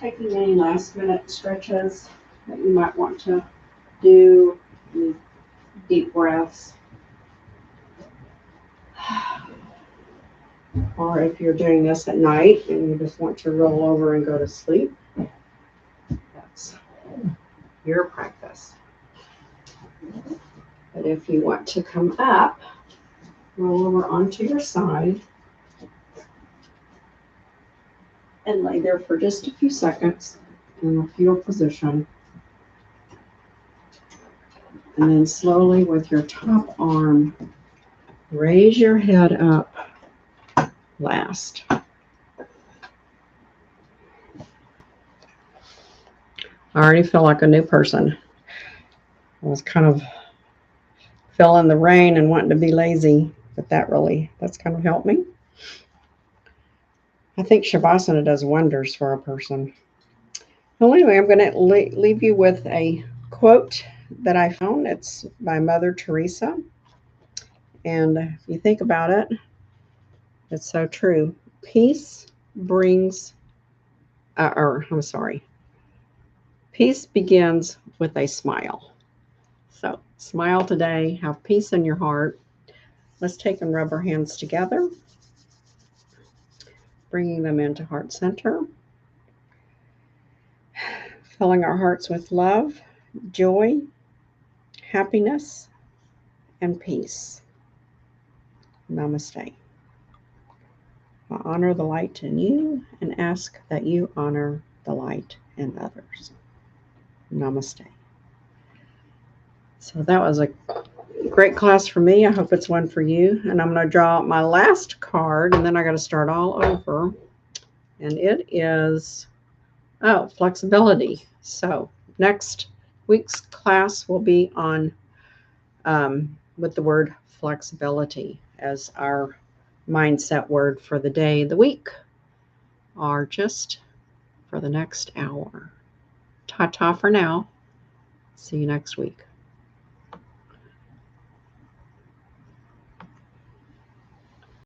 taking any last minute stretches that you might want to do, deep breaths. Or if you're doing this at night and you just want to roll over and go to sleep, that's your practice. But if you want to come up, roll over onto your side and lay there for just a few seconds in a fetal position. And then slowly with your top arm, raise your head up last. I already feel like a new person. I was kind of feeling the rain and wanting to be lazy, but that's kind of helped me. I think Shavasana does wonders for a person. Well, anyway, I'm going to leave you with a quote that I found. It's by Mother Teresa. And if you think about it, it's so true. Peace peace begins with a smile. So smile today, have peace in your heart. Let's take and rub our hands together, bringing them into heart center, filling our hearts with love, joy, happiness, and peace. Namaste. I honor the light in you and ask that you honor the light in others. Namaste. So that was a great class for me. I hope it's one for you. And I'm going to draw my last card, and then I got to start all over. And it is, flexibility. So next week's class will be on with the word flexibility as our mindset word for the day, the week, or just for the next hour. Ta-ta for now. See you next week.